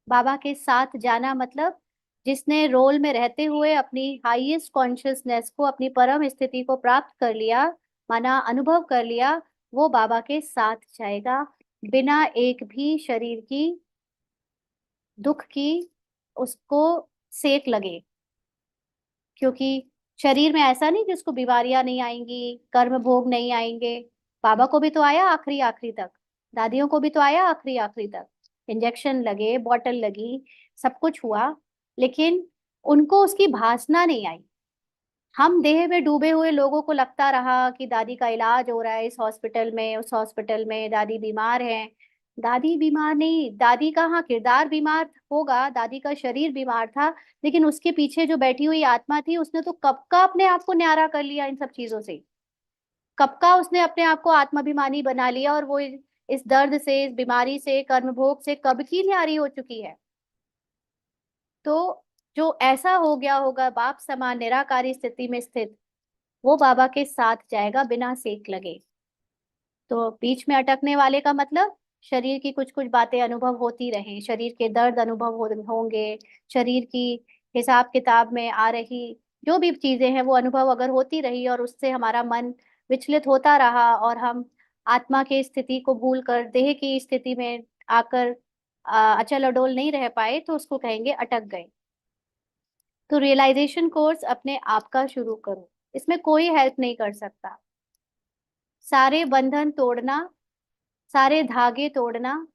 बाबा के साथ जाना मतलब जिसने रोल में रहते हुए अपनी हाईएस्ट कॉन्शियसनेस को, अपनी परम स्थिति को प्राप्त कर लिया, माना अनुभव कर लिया, वो बाबा के साथ जाएगा, बिना एक भी शरीर की दुख की उसको सेक लगे। क्योंकि शरीर में ऐसा नहीं कि उसको बीमारियां नहीं आएंगी, कर्म भोग नहीं आएंगे। बाबा को भी तो आया आखिरी आखिरी तक, दादियों को भी तो आया आखिरी आखिरी तक, इंजेक्शन लगे, बॉटल लगी, सब कुछ हुआ, लेकिन उनको उसकी भासना नहीं आई। हम देह में डूबे हुए लोगों को लगता रहा कि दादी का इलाज हो रहा है इस हॉस्पिटल में, उस हॉस्पिटल में, दादी बीमार है। दादी बीमार नहीं, दादी का हाँ किरदार बीमार होगा, दादी का शरीर बीमार था, लेकिन उसके पीछे जो बैठी हुई आत्मा थी, उसने तो कब का अपने आप को न्यारा कर लिया इन सब चीजों से। कब का उसने अपने आप को आत्माभिमानी बना लिया, और वो इस दर्द से, इस बीमारी से, कर्म भोग से कब की न्यारी हो चुकी है। तो जो ऐसा हो गया होगा बाप समान निराकारी स्थिति में स्थित, वो बाबा के साथ जाएगा बिना सेक लगे। तो बीच में अटकने वाले का मतलब शरीर की कुछ कुछ बातें अनुभव होती रहें, शरीर के दर्द अनुभव होंगे, शरीर की हिसाब किताब में आ रही जो भी चीजें हैं वो अनुभव अगर होती रही और उससे हमारा मन विचलित होता रहा और हम आत्मा की स्थिति को भूल कर देह की स्थिति में आकर अचल अडोल नहीं रह पाए, तो उसको कहेंगे अटक गए। तो रियलाइजेशन कोर्स अपने आप का शुरू करो, इसमें कोई हेल्प नहीं कर सकता। सारे बंधन तोड़ना, सारे धागे तोड़ना,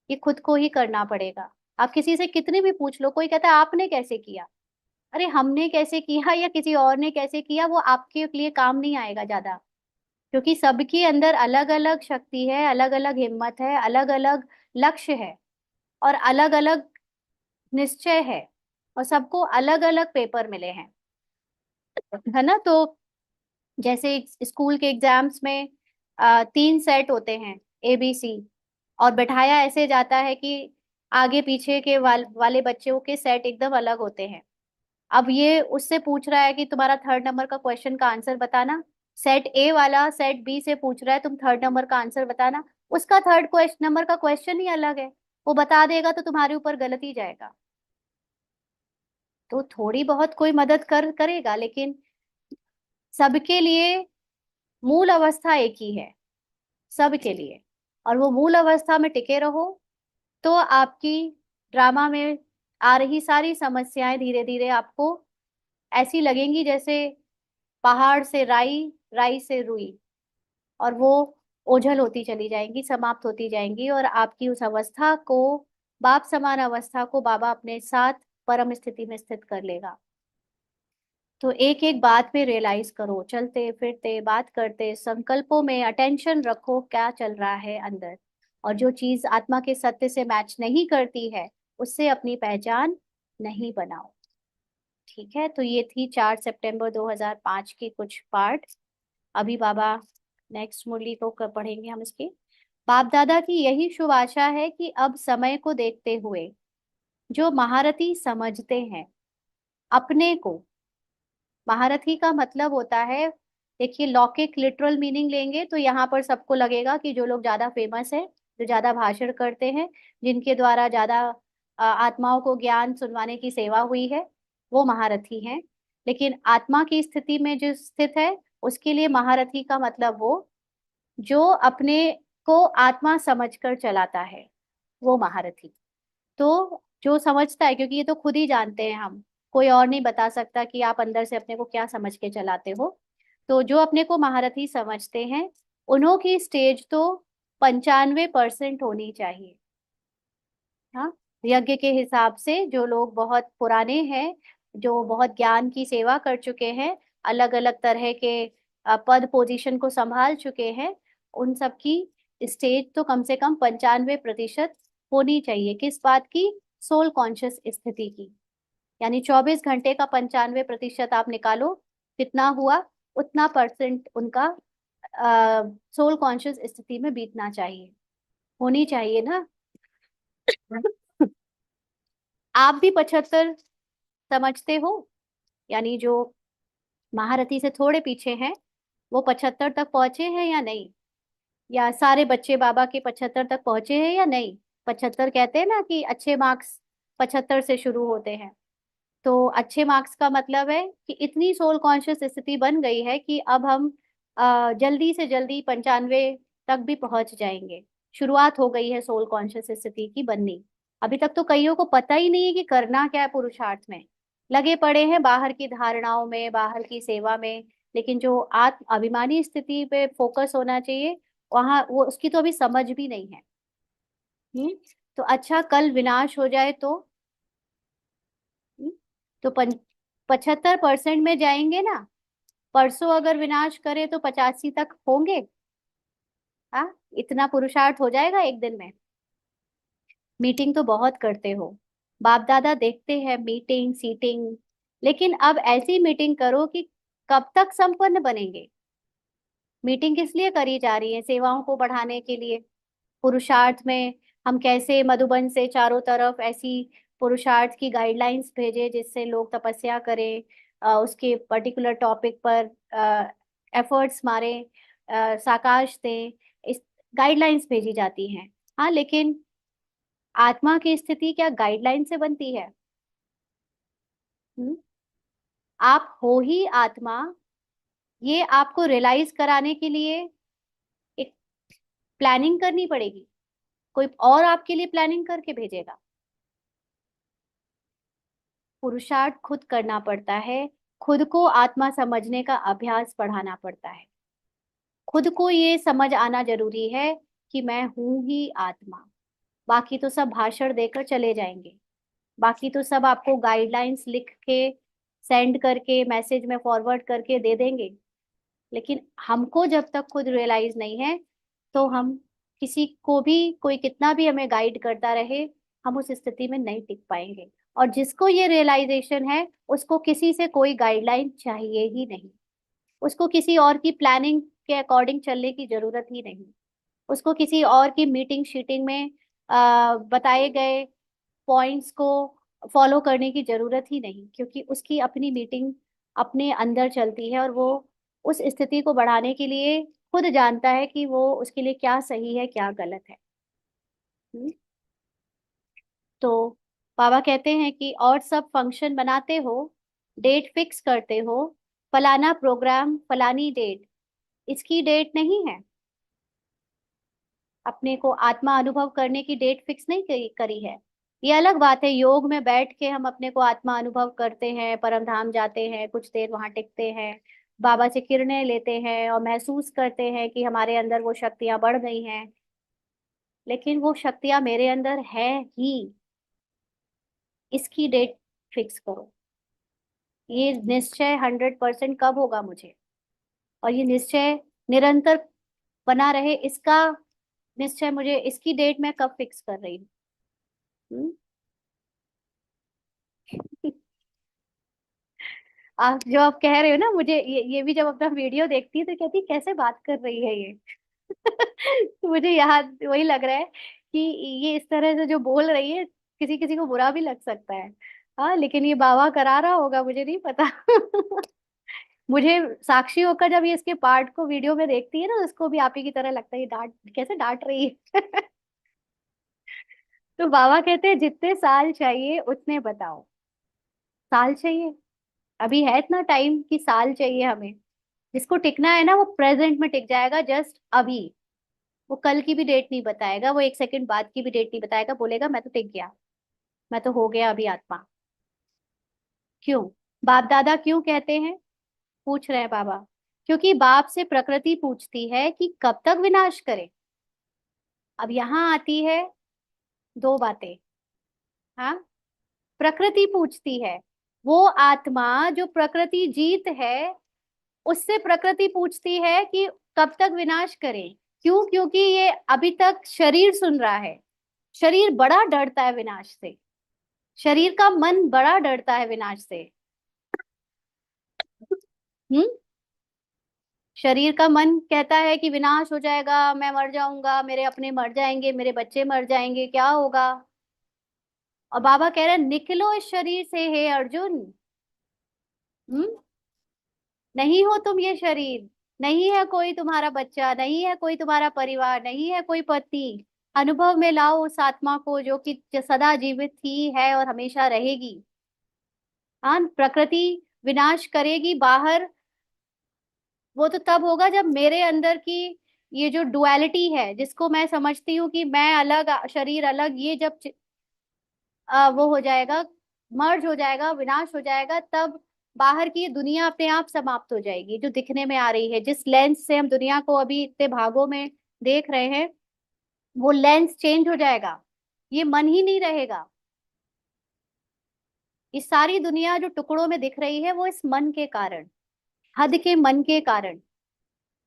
ये खुद को ही करना पड़ेगा। आप किसी से कितने भी पूछ लो, कोई कहता है आपने कैसे किया। अरे हमने कैसे किया या किसी और ने कैसे किया, वो आपके लिए काम नहीं आएगा ज्यादा, क्योंकि सबके अंदर अलग अलग शक्ति है, अलग अलग हिम्मत है, अलग अलग लक्ष्य है, और अलग अलग निश्चय है, और सबको अलग अलग पेपर मिले हैं, है ना। तो जैसे स्कूल के एग्जाम्स में 3 सेट होते हैं, ABC, और बैठाया ऐसे जाता है कि आगे पीछे के वाले बच्चों के सेट एकदम अलग होते हैं। अब ये उससे पूछ रहा है कि तुम्हारा 3rd नंबर का क्वेश्चन का आंसर बताना, सेट A वाला सेट B से पूछ रहा है तुम 3rd नंबर का आंसर बताना, उसका 3rd नंबर का क्वेश्चन ही अलग है। वो बता देगा तो तुम्हारे ऊपर गलत ही जाएगा। तो थोड़ी बहुत कोई मदद करेगा, लेकिन सबके लिए मूल अवस्था एक ही है, सबके लिए। और वो मूल अवस्था में टिके रहो, तो आपकी ड्रामा में आ रही सारी समस्याएं धीरे धीरे आपको ऐसी लगेंगी जैसे पहाड़ से राई, राई से रुई, और वो ओझल होती चली जाएंगी, समाप्त होती जाएंगी, और आपकी उस अवस्था को, बाप समान अवस्था को बाबा अपने साथ परम स्थिति में स्थित कर लेगा। तो एक एक बात में रियलाइज करो, चलते फिरते बात करते संकल्पों में अटेंशन रखो क्या चल रहा है अंदर, और जो चीज आत्मा के सत्य से मैच नहीं करती है उससे अपनी पहचान नहीं बनाओ। ठीक है, तो ये थी 4 सितंबर 2005 की कुछ पार्ट। अभी बाबा नेक्स्ट मुरली को पढ़ेंगे हम इसकी। बाप दादा की यही शुभ आशा है कि अब समय को देखते हुए जो महारथी समझते हैं अपने को, महारथी का मतलब होता है, देखिए लौकिक लिटरल मीनिंग लेंगे तो यहाँ पर सबको लगेगा कि जो लोग ज्यादा फेमस है, जो ज्यादा भाषण करते हैं, जिनके द्वारा ज्यादा आत्माओं को ज्ञान सुनवाने की सेवा हुई है, वो महारथी हैं। लेकिन आत्मा की स्थिति में जो स्थित है, उसके लिए महारथी का मतलब वो जो अपने को आत्मा समझकर चलाता है, वो महारथी। तो जो समझता है, क्योंकि ये तो खुद ही जानते हैं हम, कोई और नहीं बता सकता कि आप अंदर से अपने को क्या समझ के चलाते हो। तो जो अपने को महारथी समझते हैं, उन्हों की स्टेज तो 95% होनी चाहिए। हाँ, यज्ञ के हिसाब से जो लोग बहुत पुराने हैं, जो बहुत ज्ञान की सेवा कर चुके हैं, अलग अलग तरह के पद पोजीशन को संभाल चुके हैं, उन सब की स्टेज तो कम से कम 95% होनी चाहिए। किस बात की? सोल कॉन्शियस स्थिति की। यानी 24 घंटे का 95% आप निकालो, कितना हुआ? उतना परसेंट उनका सोल कॉन्शियस स्थिति में बीतना चाहिए, होनी चाहिए ना। आप भी 75 समझते हो, यानी जो महारथी से थोड़े पीछे हैं, वो 75 तक पहुंचे हैं या नहीं? या सारे बच्चे बाबा के 75 तक पहुंचे हैं या नहीं? 75 कहते हैं ना कि अच्छे मार्क्स 75 से शुरू होते हैं। तो अच्छे मार्क्स का मतलब है कि इतनी सोल कॉन्शियस स्थिति बन गई है कि अब हम जल्दी से जल्दी 95 तक भी पहुंच जाएंगे। शुरुआत हो गई है सोल कॉन्शियस स्थिति की बननी। अभी तक तो कईयों को पता ही नहीं है कि करना क्या है पुरुषार्थ में, लगे पड़े हैं बाहर की धारणाओं में, बाहर की सेवा में। लेकिन जो आत्म अभिमानी स्थिति पे फोकस होना चाहिए, वहां वो उसकी तो अभी समझ भी नहीं है। हम्म। तो अच्छा, कल विनाश हो जाए तो? हम्म, तो 75% में जाएंगे ना। परसों अगर विनाश करे तो 85 तक होंगे। हाँ, इतना पुरुषार्थ हो जाएगा एक दिन में। मीटिंग तो बहुत करते हो, बाप दादा देखते हैं मीटिंग सीटिंग, लेकिन अब ऐसी मीटिंग करो कि कब तक संपन्न बनेंगे। मीटिंग किस लिए करी जा रही है? सेवाओं को बढ़ाने के लिए। पुरुषार्थ में हम कैसे मधुबन से चारों तरफ ऐसी पुरुषार्थ की गाइडलाइंस भेजे जिससे लोग तपस्या करें, उसके पर्टिकुलर टॉपिक पर एफर्ट्स मारें, साकाश दें, इस गाइडलाइंस भेजी जाती हैं। हाँ, लेकिन आत्मा की स्थिति क्या गाइडलाइन से बनती है? हम्म? आप हो ही आत्मा, ये आपको रियलाइज कराने के लिए एक प्लानिंग करनी पड़ेगी। कोई और आपके लिए प्लानिंग करके भेजेगा? पुरुषार्थ खुद करना पड़ता है। खुद को आत्मा समझने का अभ्यास बढ़ाना पड़ता है। खुद को ये समझ आना जरूरी है कि मैं हूं ही आत्मा। बाकी तो सब भाषण देकर चले जाएंगे। बाकी तो सब आपको गाइडलाइंस लिख के सेंड करके मैसेज में फॉरवर्ड करके दे देंगे। लेकिन हमको जब तक खुद रियलाइज नहीं है, तो हम किसी को भी, कोई कितना भी हमें गाइड करता रहे, हम उस स्थिति में नहीं टिक पाएंगे। और जिसको ये रियलाइजेशन है, उसको किसी से कोई गाइडलाइन चाहिए ही नहीं। उसको किसी और की प्लानिंग के अकॉर्डिंग चलने की जरूरत ही नहीं। उसको किसी और की मीटिंग शीटिंग में बताए गए पॉइंट्स को फॉलो करने की जरूरत ही नहीं, क्योंकि उसकी अपनी मीटिंग अपने अंदर चलती है, और वो उस स्थिति को बढ़ाने के लिए खुद जानता है कि वो उसके लिए क्या सही है क्या गलत है। हम्म? तो बाबा कहते हैं कि और सब फंक्शन बनाते हो, डेट फिक्स करते हो, फलाना प्रोग्राम फलानी डेट, इसकी डेट नहीं है। अपने को आत्मा अनुभव करने की डेट फिक्स नहीं करी है। ये अलग बात है, योग में बैठ के हम अपने को आत्मा अनुभव करते हैं, परम धाम जाते हैं, कुछ देर वहां टिकते हैं, बाबा से किरणें लेते हैं और महसूस करते हैं कि हमारे अंदर वो शक्तियां बढ़ गई हैं। लेकिन वो शक्तियां मेरे अंदर है ही, इसकी डेट फिक्स करो। ये निश्चय 100% कब होगा मुझे, और ये निश्चय निरंतर बना रहे, इसका निश्चय मुझे, इसकी डेट मैं कब फिक्स कर रही हूँ। आप जो आप कह रहे हो ना, मुझे ये भी जब अपना वीडियो देखती है तो कहती है कैसे बात कर रही है ये। तो मुझे याद वही लग रहा है कि ये इस तरह से जो बोल रही है, किसी किसी को बुरा भी लग सकता है। हाँ, लेकिन ये बाबा करा रहा होगा, मुझे नहीं पता। मुझे साक्षी होकर जब ये इसके पार्ट को वीडियो में देखती है ना, उसको भी आप ही की तरह लगता है, ये डांट कैसे डांट रही है। तो बाबा कहते हैं जितने साल चाहिए उतने बताओ। साल चाहिए? अभी है इतना टाइम कि साल चाहिए हमें? जिसको टिकना है ना, वो प्रेजेंट में टिक जाएगा, जस्ट अभी। वो कल की भी डेट नहीं बताएगा, वो 1 सेकंड बाद की भी डेट नहीं बताएगा, बोलेगा मैं तो टिक गया, मैं तो हो गया अभी आत्मा। क्यों? बाप दादा क्यों कहते हैं? पूछ रहे हैं बाबा। क्योंकि बाप से प्रकृति पूछती है कि कब तक विनाश करे। अब यहाँ आती है दो बातें। हाँ, प्रकृति पूछती है, वो आत्मा जो प्रकृति जीत है, उससे प्रकृति पूछती है कि कब तक विनाश करें। क्यों? क्योंकि ये अभी तक शरीर सुन रहा है। शरीर बड़ा डरता है विनाश से। शरीर का मन बड़ा डरता है विनाश से। हम्म। शरीर का मन कहता है कि विनाश हो जाएगा, मैं मर जाऊंगा, मेरे अपने मर जाएंगे, मेरे बच्चे मर जाएंगे, क्या होगा। और बाबा कह रहे हैं निकलो इस शरीर से हे अर्जुन। हम्म। नहीं हो तुम ये शरीर, नहीं है कोई तुम्हारा बच्चा, नहीं है कोई तुम्हारा परिवार, नहीं है कोई पति। अनुभव में लाओ उस आत्मा को जो कि सदा जीवित ही है और हमेशा रहेगी। हाँ, प्रकृति विनाश करेगी बाहर, वो तो तब होगा जब मेरे अंदर की ये जो डुअलिटी है, जिसको मैं समझती हूँ कि मैं अलग शरीर अलग, ये जब वो हो जाएगा, मर्ज हो जाएगा, विनाश हो जाएगा, तब बाहर की ये दुनिया अपने आप समाप्त हो जाएगी। जो दिखने में आ रही है, जिस लेंस से हम दुनिया को अभी इतने भागों में देख रहे हैं, वो लेंस चेंज हो जाएगा। ये मन ही नहीं रहेगा। ये सारी दुनिया जो टुकड़ों में दिख रही है, वो इस मन के कारण, हद के मन के कारण।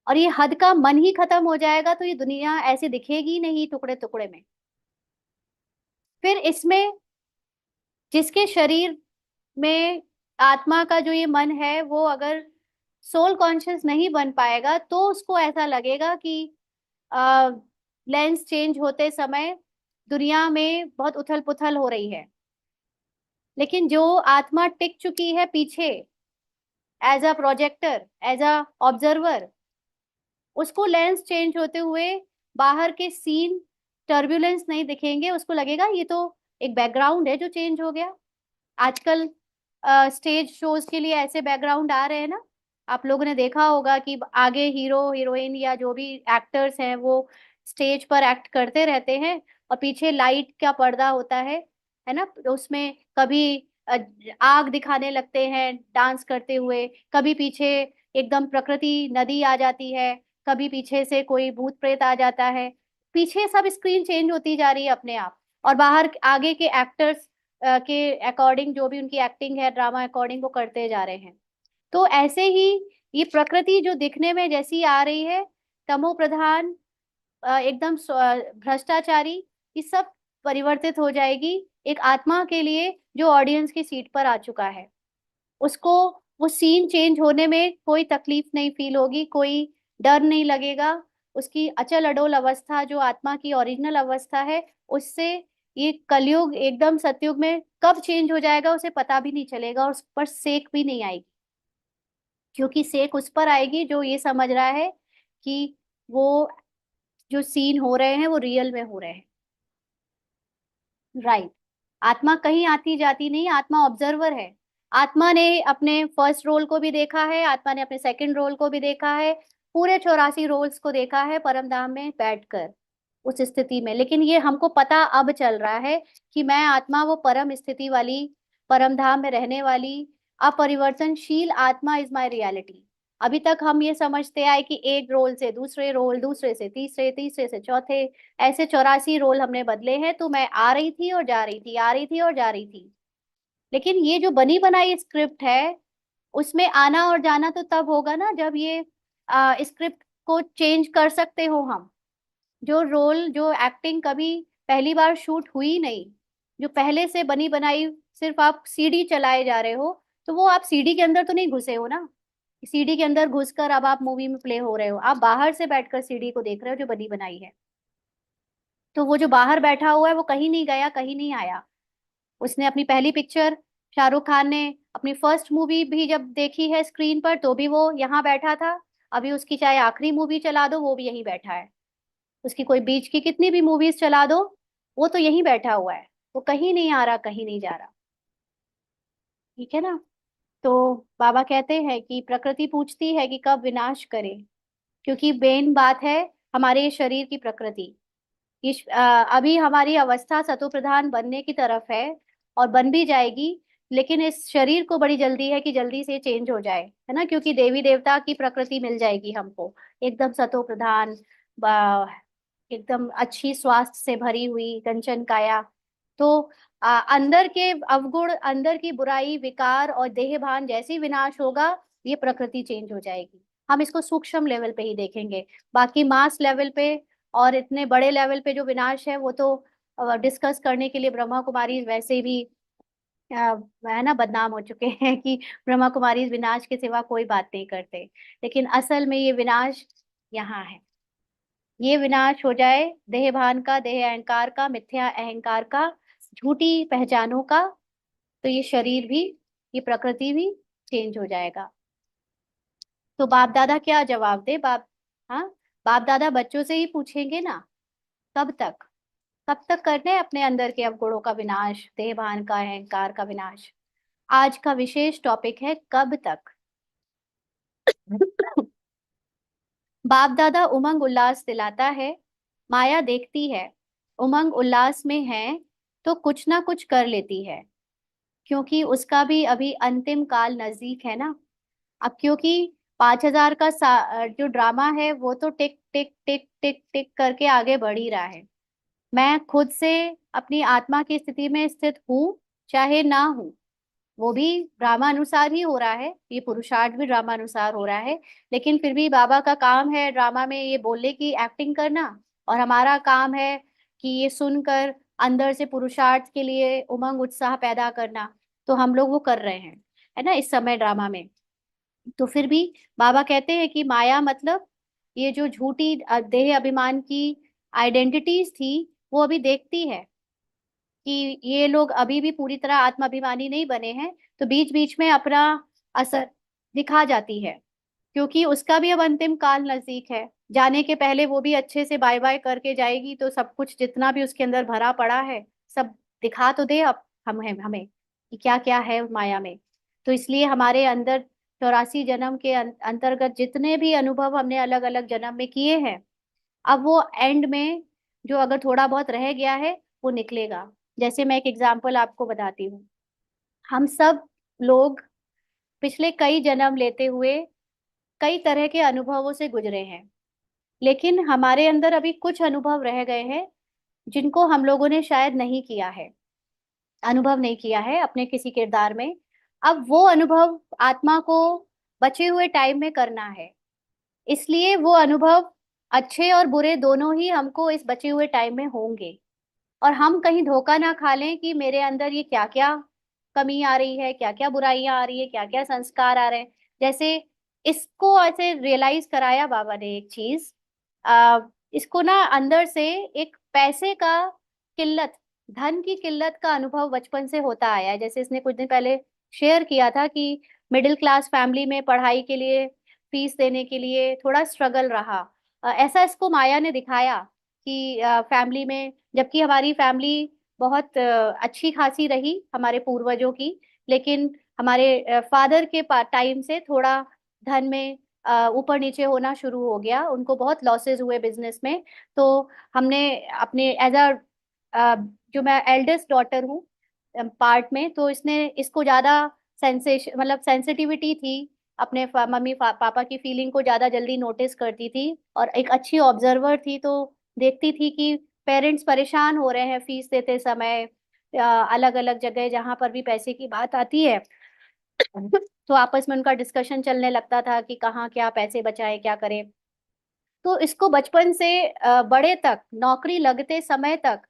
और ये हद का मन ही खत्म हो जाएगा तो ये दुनिया ऐसे दिखेगी नहीं टुकड़े टुकड़े में। फिर इसमें जिसके शरीर में आत्मा का जो ये मन है, वो अगर सोल कॉन्शियस नहीं बन पाएगा, तो उसको ऐसा लगेगा कि लेंस चेंज होते समय दुनिया में बहुत उथल पुथल हो रही है। लेकिन जो आत्मा टिक चुकी है पीछे, as a projector, as a observer, उसको लेंस चेंज होते हुए बाहर के सीन टर्बुलेंस नहीं दिखेंगे। उसको लगेगा ये तो एक बैकग्राउंड है जो चेंज हो गया। आजकल स्टेज शोज के लिए ऐसे बैकग्राउंड आ रहे हैं ना, आप लोगों ने देखा होगा कि आगे हीरो हीरोइन या जो भी एक्टर्स हैं वो स्टेज पर एक्ट करते रहते हैं, और पीछे लाइट का पर्दा होता है ना, तो उसमें कभी अ, आग दिखाने लगते हैं डांस करते हुए, कभी पीछे एकदम प्रकृति नदी आ जाती है, कभी पीछे से कोई भूत प्रेत आ जाता है, पीछे सब स्क्रीन चेंज होती जा रही है अपने आप, और बाहर आगे के एक्टर्स के अकॉर्डिंग जो भी उनकी एक्टिंग है ड्रामा अकॉर्डिंग वो करते जा रहे हैं। तो ऐसे ही ये प्रकृति जो दिखने में जैसी आ रही है, तमो प्रधान, एकदम भ्रष्टाचारी, ये सब परिवर्तित हो जाएगी एक आत्मा के लिए जो ऑडियंस की सीट पर आ चुका है। उसको वो सीन चेंज होने में कोई तकलीफ नहीं फील होगी, कोई डर नहीं लगेगा। उसकी अचल अडोल अवस्था जो आत्मा की ओरिजिनल अवस्था है, उससे ये कलयुग एकदम सतयुग में कब चेंज हो जाएगा उसे पता भी नहीं चलेगा, और उस पर सेक भी नहीं आएगी, क्योंकि सेक उस पर आएगी जो ये समझ रहा है कि वो जो सीन हो रहे हैं वो रियल में हो रहे हैं। राइट। आत्मा कहीं आती जाती नहीं, आत्मा ऑब्जर्वर है। आत्मा ने अपने फर्स्ट रोल को भी देखा है, आत्मा ने अपने सेकंड रोल को भी देखा है, पूरे 84 रोल्स को देखा है परम धाम में बैठकर उस स्थिति में। लेकिन ये हमको पता अब चल रहा है कि मैं आत्मा वो परम स्थिति वाली, परम धाम में रहने वाली अपरिवर्तनशील आत्मा इज माय रियलिटी। अभी तक हम ये समझते आए कि एक रोल से दूसरे रोल, दूसरे से तीसरे, तीसरे से चौथे, ऐसे 84 रोल हमने बदले हैं, तो मैं आ रही थी और जा रही थी, आ रही थी और जा रही थी। लेकिन ये जो बनी बनाई स्क्रिप्ट है, उसमें आना और जाना तो तब होगा ना जब ये स्क्रिप्ट को चेंज कर सकते हो हम। जो रोल जो एक्टिंग कभी पहली बार शूट हुई नहीं, जो पहले से बनी बनाई, सिर्फ आप सीडी चलाए जा रहे हो, तो वो आप सीडी के अंदर तो नहीं घुसे हो ना। सीडी के अंदर घुसकर अब आप मूवी में प्ले हो रहे हो, आप बाहर से बैठकर सीडी को देख रहे हो जो बनी बनाई है। तो वो जो बाहर बैठा हुआ है वो कहीं नहीं गया, कहीं नहीं आया। उसने अपनी पहली पिक्चर, शाहरुख खान ने अपनी फर्स्ट मूवी भी जब देखी है स्क्रीन पर, तो भी वो यहाँ बैठा था। अभी उसकी चाहे आखिरी मूवी चला दो वो भी यहीं बैठा है। उसकी कोई बीच की कितनी भी मूवीज चला दो, वो तो यहीं बैठा हुआ है, वो कहीं नहीं आ रहा, कहीं नहीं जा रहा। ठीक है ना। तो बाबा कहते हैं कि प्रकृति पूछती है कि कब विनाश करे, क्योंकि मेन बात है हमारे शरीर की प्रकृति। अभी हमारी अवस्था सतो प्रधान बनने की तरफ है, और बन भी जाएगी। लेकिन इस शरीर को बड़ी जल्दी है कि जल्दी से चेंज हो जाए, है ना, क्योंकि देवी देवता की प्रकृति मिल जाएगी हमको, एकदम सतो प्रधान, एकदम अच्छी स्वास्थ्य से भरी हुई कंचन काया। तो अंदर के अवगुण, अंदर की बुराई, विकार और देहभान जैसी विनाश होगा, ये प्रकृति चेंज हो जाएगी। हम इसको सूक्ष्म लेवल पे ही देखेंगे, बाकी मास लेवल पे और इतने बड़े लेवल पे जो विनाश है वो तो डिस्कस करने के लिए ब्रह्मा कुमारी वैसे भी अ, है ना बदनाम हो चुके हैं कि ब्रह्मा कुमारी विनाश के सिवा कोई बात नहीं करते। लेकिन असल में ये विनाश यहाँ है। ये विनाश हो जाए देहभान का, देह अहंकार का, मिथ्या अहंकार का, झूठी पहचानों का, तो ये शरीर भी, ये प्रकृति भी चेंज हो जाएगा। तो बाप दादा क्या जवाब दे बाप, हाँ, बाप दादा बच्चों से ही पूछेंगे ना, कब तक, कब तक करना है अपने अंदर के अवगुणों का विनाश, देहभान का, अहंकार का विनाश। आज का विशेष टॉपिक है कब तक। बाप दादा उमंग उल्लास दिलाता है, माया देखती है, उमंग उल्लास में है तो कुछ ना कुछ कर लेती है, क्योंकि उसका भी अभी अंतिम काल नजदीक है ना। अब क्योंकि 5,000 का जो ड्रामा है वो तो टिक टिक टिक टिक टिक करके आगे बढ़ ही रहा है। मैं खुद से अपनी आत्मा की स्थिति में स्थित हूँ चाहे ना हूँ, वो भी ड्रामा अनुसार ही हो रहा है, ये पुरुषार्थ भी ड्रामा अनुसार हो रहा है। लेकिन फिर भी बाबा का काम है ड्रामा में ये बोलने की, एक्टिंग करना, और हमारा काम है कि ये सुनकर अंदर से पुरुषार्थ के लिए उमंग उत्साह पैदा करना। तो हम लोग वो कर रहे हैं, है ना, इस समय ड्रामा में। तो फिर भी बाबा कहते हैं कि माया मतलब ये जो झूठी देह अभिमान की आइडेंटिटीज थी, वो अभी देखती है कि ये लोग अभी भी पूरी तरह आत्माभिमानी नहीं बने हैं, तो बीच बीच में अपना असर दिखा जाती है, क्योंकि उसका भी अब अंतिम काल नजदीक है। जाने के पहले वो भी अच्छे से बाय बाय करके जाएगी, तो सब कुछ जितना भी उसके अंदर भरा पड़ा है सब दिखा तो दे अब हमें हमें कि क्या क्या है माया में। तो इसलिए हमारे अंदर 84 जन्म के अंतर्गत जितने भी अनुभव हमने अलग अलग जन्म में किए हैं, अब वो एंड में जो अगर थोड़ा बहुत रह गया है वो निकलेगा। जैसे मैं एक एग्जांपल आपको बताती हूँ। हम सब लोग पिछले कई जन्म लेते हुए कई तरह के अनुभवों से गुजरे हैं, लेकिन हमारे अंदर अभी कुछ अनुभव रह गए हैं जिनको हम लोगों ने शायद नहीं किया है, अनुभव नहीं किया है अपने किसी किरदार में। अब वो अनुभव आत्मा को बचे हुए टाइम में करना है, इसलिए वो अनुभव अच्छे और बुरे दोनों ही हमको इस बचे हुए टाइम में होंगे। और हम कहीं धोखा ना खा लें कि मेरे अंदर ये क्या क्या कमी आ रही है, क्या क्या बुराइयां आ रही है, क्या क्या संस्कार आ रहे हैं। जैसे इसको ऐसे रियलाइज कराया बाबा ने एक चीज, इसको ना अंदर से एक पैसे का किल्लत, धन की किल्लत का अनुभव बचपन से होता आया है। जैसे इसने कुछ दिन पहले शेयर किया था कि मिडिल क्लास फैमिली में पढ़ाई के लिए फीस देने के लिए थोड़ा स्ट्रगल रहा। ऐसा इसको माया ने दिखाया कि फैमिली में, जबकि हमारी फैमिली बहुत अच्छी खासी रही हमारे पूर्वजों की, लेकिन हमारे फादर के टाइम से थोड़ा धन में ऊपर नीचे होना शुरू हो गया, उनको बहुत लॉसेस हुए बिजनेस में। तो हमने अपने एज अ जो मैं एल्डेस्ट डॉटर हूँ पार्ट में, तो इसने इसको ज्यादा सेंसेशन मतलब सेंसिटिविटी थी, अपने मम्मी पापा की फीलिंग को ज्यादा जल्दी नोटिस करती थी, और एक अच्छी ऑब्जर्वर थी। तो देखती थी कि पेरेंट्स परेशान हो रहे हैं फीस देते समय, अलग अलग जगह जहां पर भी पैसे की बात आती है तो आपस में उनका डिस्कशन चलने लगता था कि कहाँ क्या पैसे बचाए क्या करें। तो इसको बचपन से बड़े तक, नौकरी लगते समय तक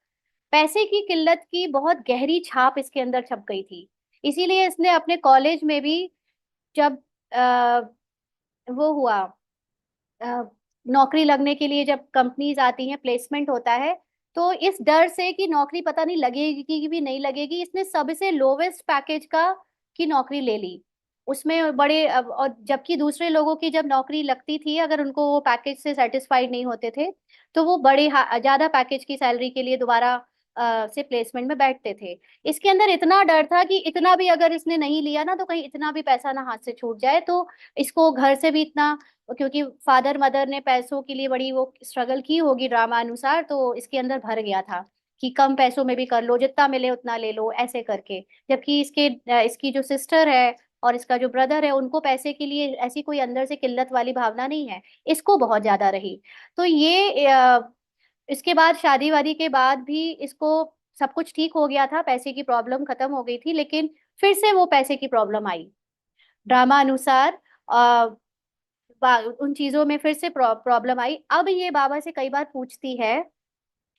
पैसे की किल्लत की बहुत गहरी छाप इसके अंदर छप गई थी। इसीलिए इसने अपने कॉलेज में भी जब वो हुआ, अ, नौकरी लगने के लिए जब कंपनीज आती हैं, प्लेसमेंट होता है, तो इस डर से कि नौकरी पता नहीं लगेगी कि भी नहीं लगेगी, इसने सबसे लोवेस्ट पैकेज का की नौकरी ले ली। उसमें बड़े और जबकि दूसरे लोगों की जब नौकरी लगती थी, अगर उनको वो पैकेज से सेटिस्फाइड नहीं होते थे, तो वो बड़े ज्यादा पैकेज की सैलरी के लिए दोबारा से प्लेसमेंट में बैठते थे। इसके अंदर इतना डर था कि इतना भी अगर इसने नहीं लिया ना, तो कहीं इतना भी पैसा ना हाथ से छूट जाए। तो इसको घर से भी इतना, क्योंकि फादर मदर ने पैसों के लिए बड़ी वो स्ट्रगल की होगी ड्रामा अनुसार, तो इसके अंदर भर गया था कि कम पैसों में भी कर लो, जितना मिले उतना ले लो ऐसे करके। जबकि इसकी जो सिस्टर है और इसका जो ब्रदर है, उनको पैसे के लिए ऐसी कोई अंदर से किल्लत वाली भावना नहीं है, इसको बहुत ज्यादा रही। तो ये इसके बाद शादी वादी के बाद भी इसको सब कुछ ठीक हो गया था, पैसे की प्रॉब्लम खत्म हो गई थी, लेकिन फिर से वो पैसे की प्रॉब्लम आई ड्रामा अनुसार। उन चीजों में फिर से प्रॉब्लम आई। अब ये बाबा से कई बार पूछती है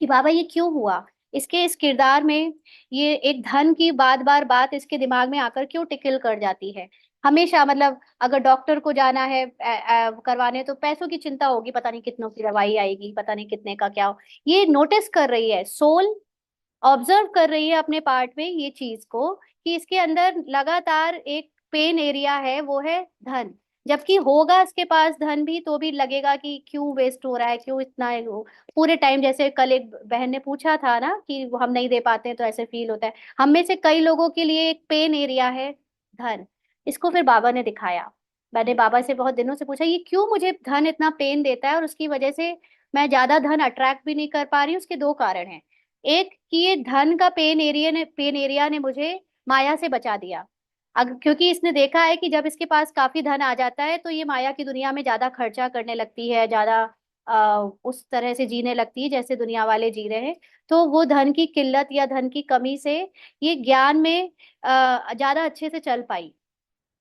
कि बाबा ये क्यों हुआ, इसके इस किरदार में ये एक धन की बार बार बात इसके दिमाग में आकर क्यों टिकल कर जाती है हमेशा। मतलब अगर डॉक्टर को जाना है करवाने, तो पैसों की चिंता होगी, पता नहीं कितनों की दवाई आएगी, पता नहीं कितने का क्या हो। ये नोटिस कर रही है सोल, ऑब्जर्व कर रही है अपने पार्ट में ये चीज को, कि इसके अंदर लगातार एक पेन एरिया है, वो है धन। जबकि होगा इसके पास धन भी, तो भी लगेगा कि क्यों वेस्ट हो रहा है, क्यों इतना है वो पूरे टाइम। जैसे कल एक बहन ने पूछा था ना कि वो हम नहीं दे पाते हैं तो ऐसे फील होता है। हम में से कई लोगों के लिए एक पेन एरिया है धन। इसको फिर बाबा ने दिखाया। मैंने बाबा से बहुत दिनों से पूछा ये क्यों मुझे धन इतना पेन देता है, और उसकी वजह से मैं ज्यादा धन अट्रैक्ट भी नहीं कर पा रही हूँ। उसके दो कारण हैं। एक कि ये धन का पेन एरिया ने मुझे माया से बचा दिया। क्योंकि इसने देखा है कि जब इसके पास काफी धन आ जाता है, तो ये माया की दुनिया में ज्यादा खर्चा करने लगती है, ज्यादा उस तरह से जीने लगती है जैसे दुनिया वाले जी रहे हैं। तो वो धन की किल्लत या धन की कमी से ये ज्ञान में ज्यादा अच्छे से चल पाई।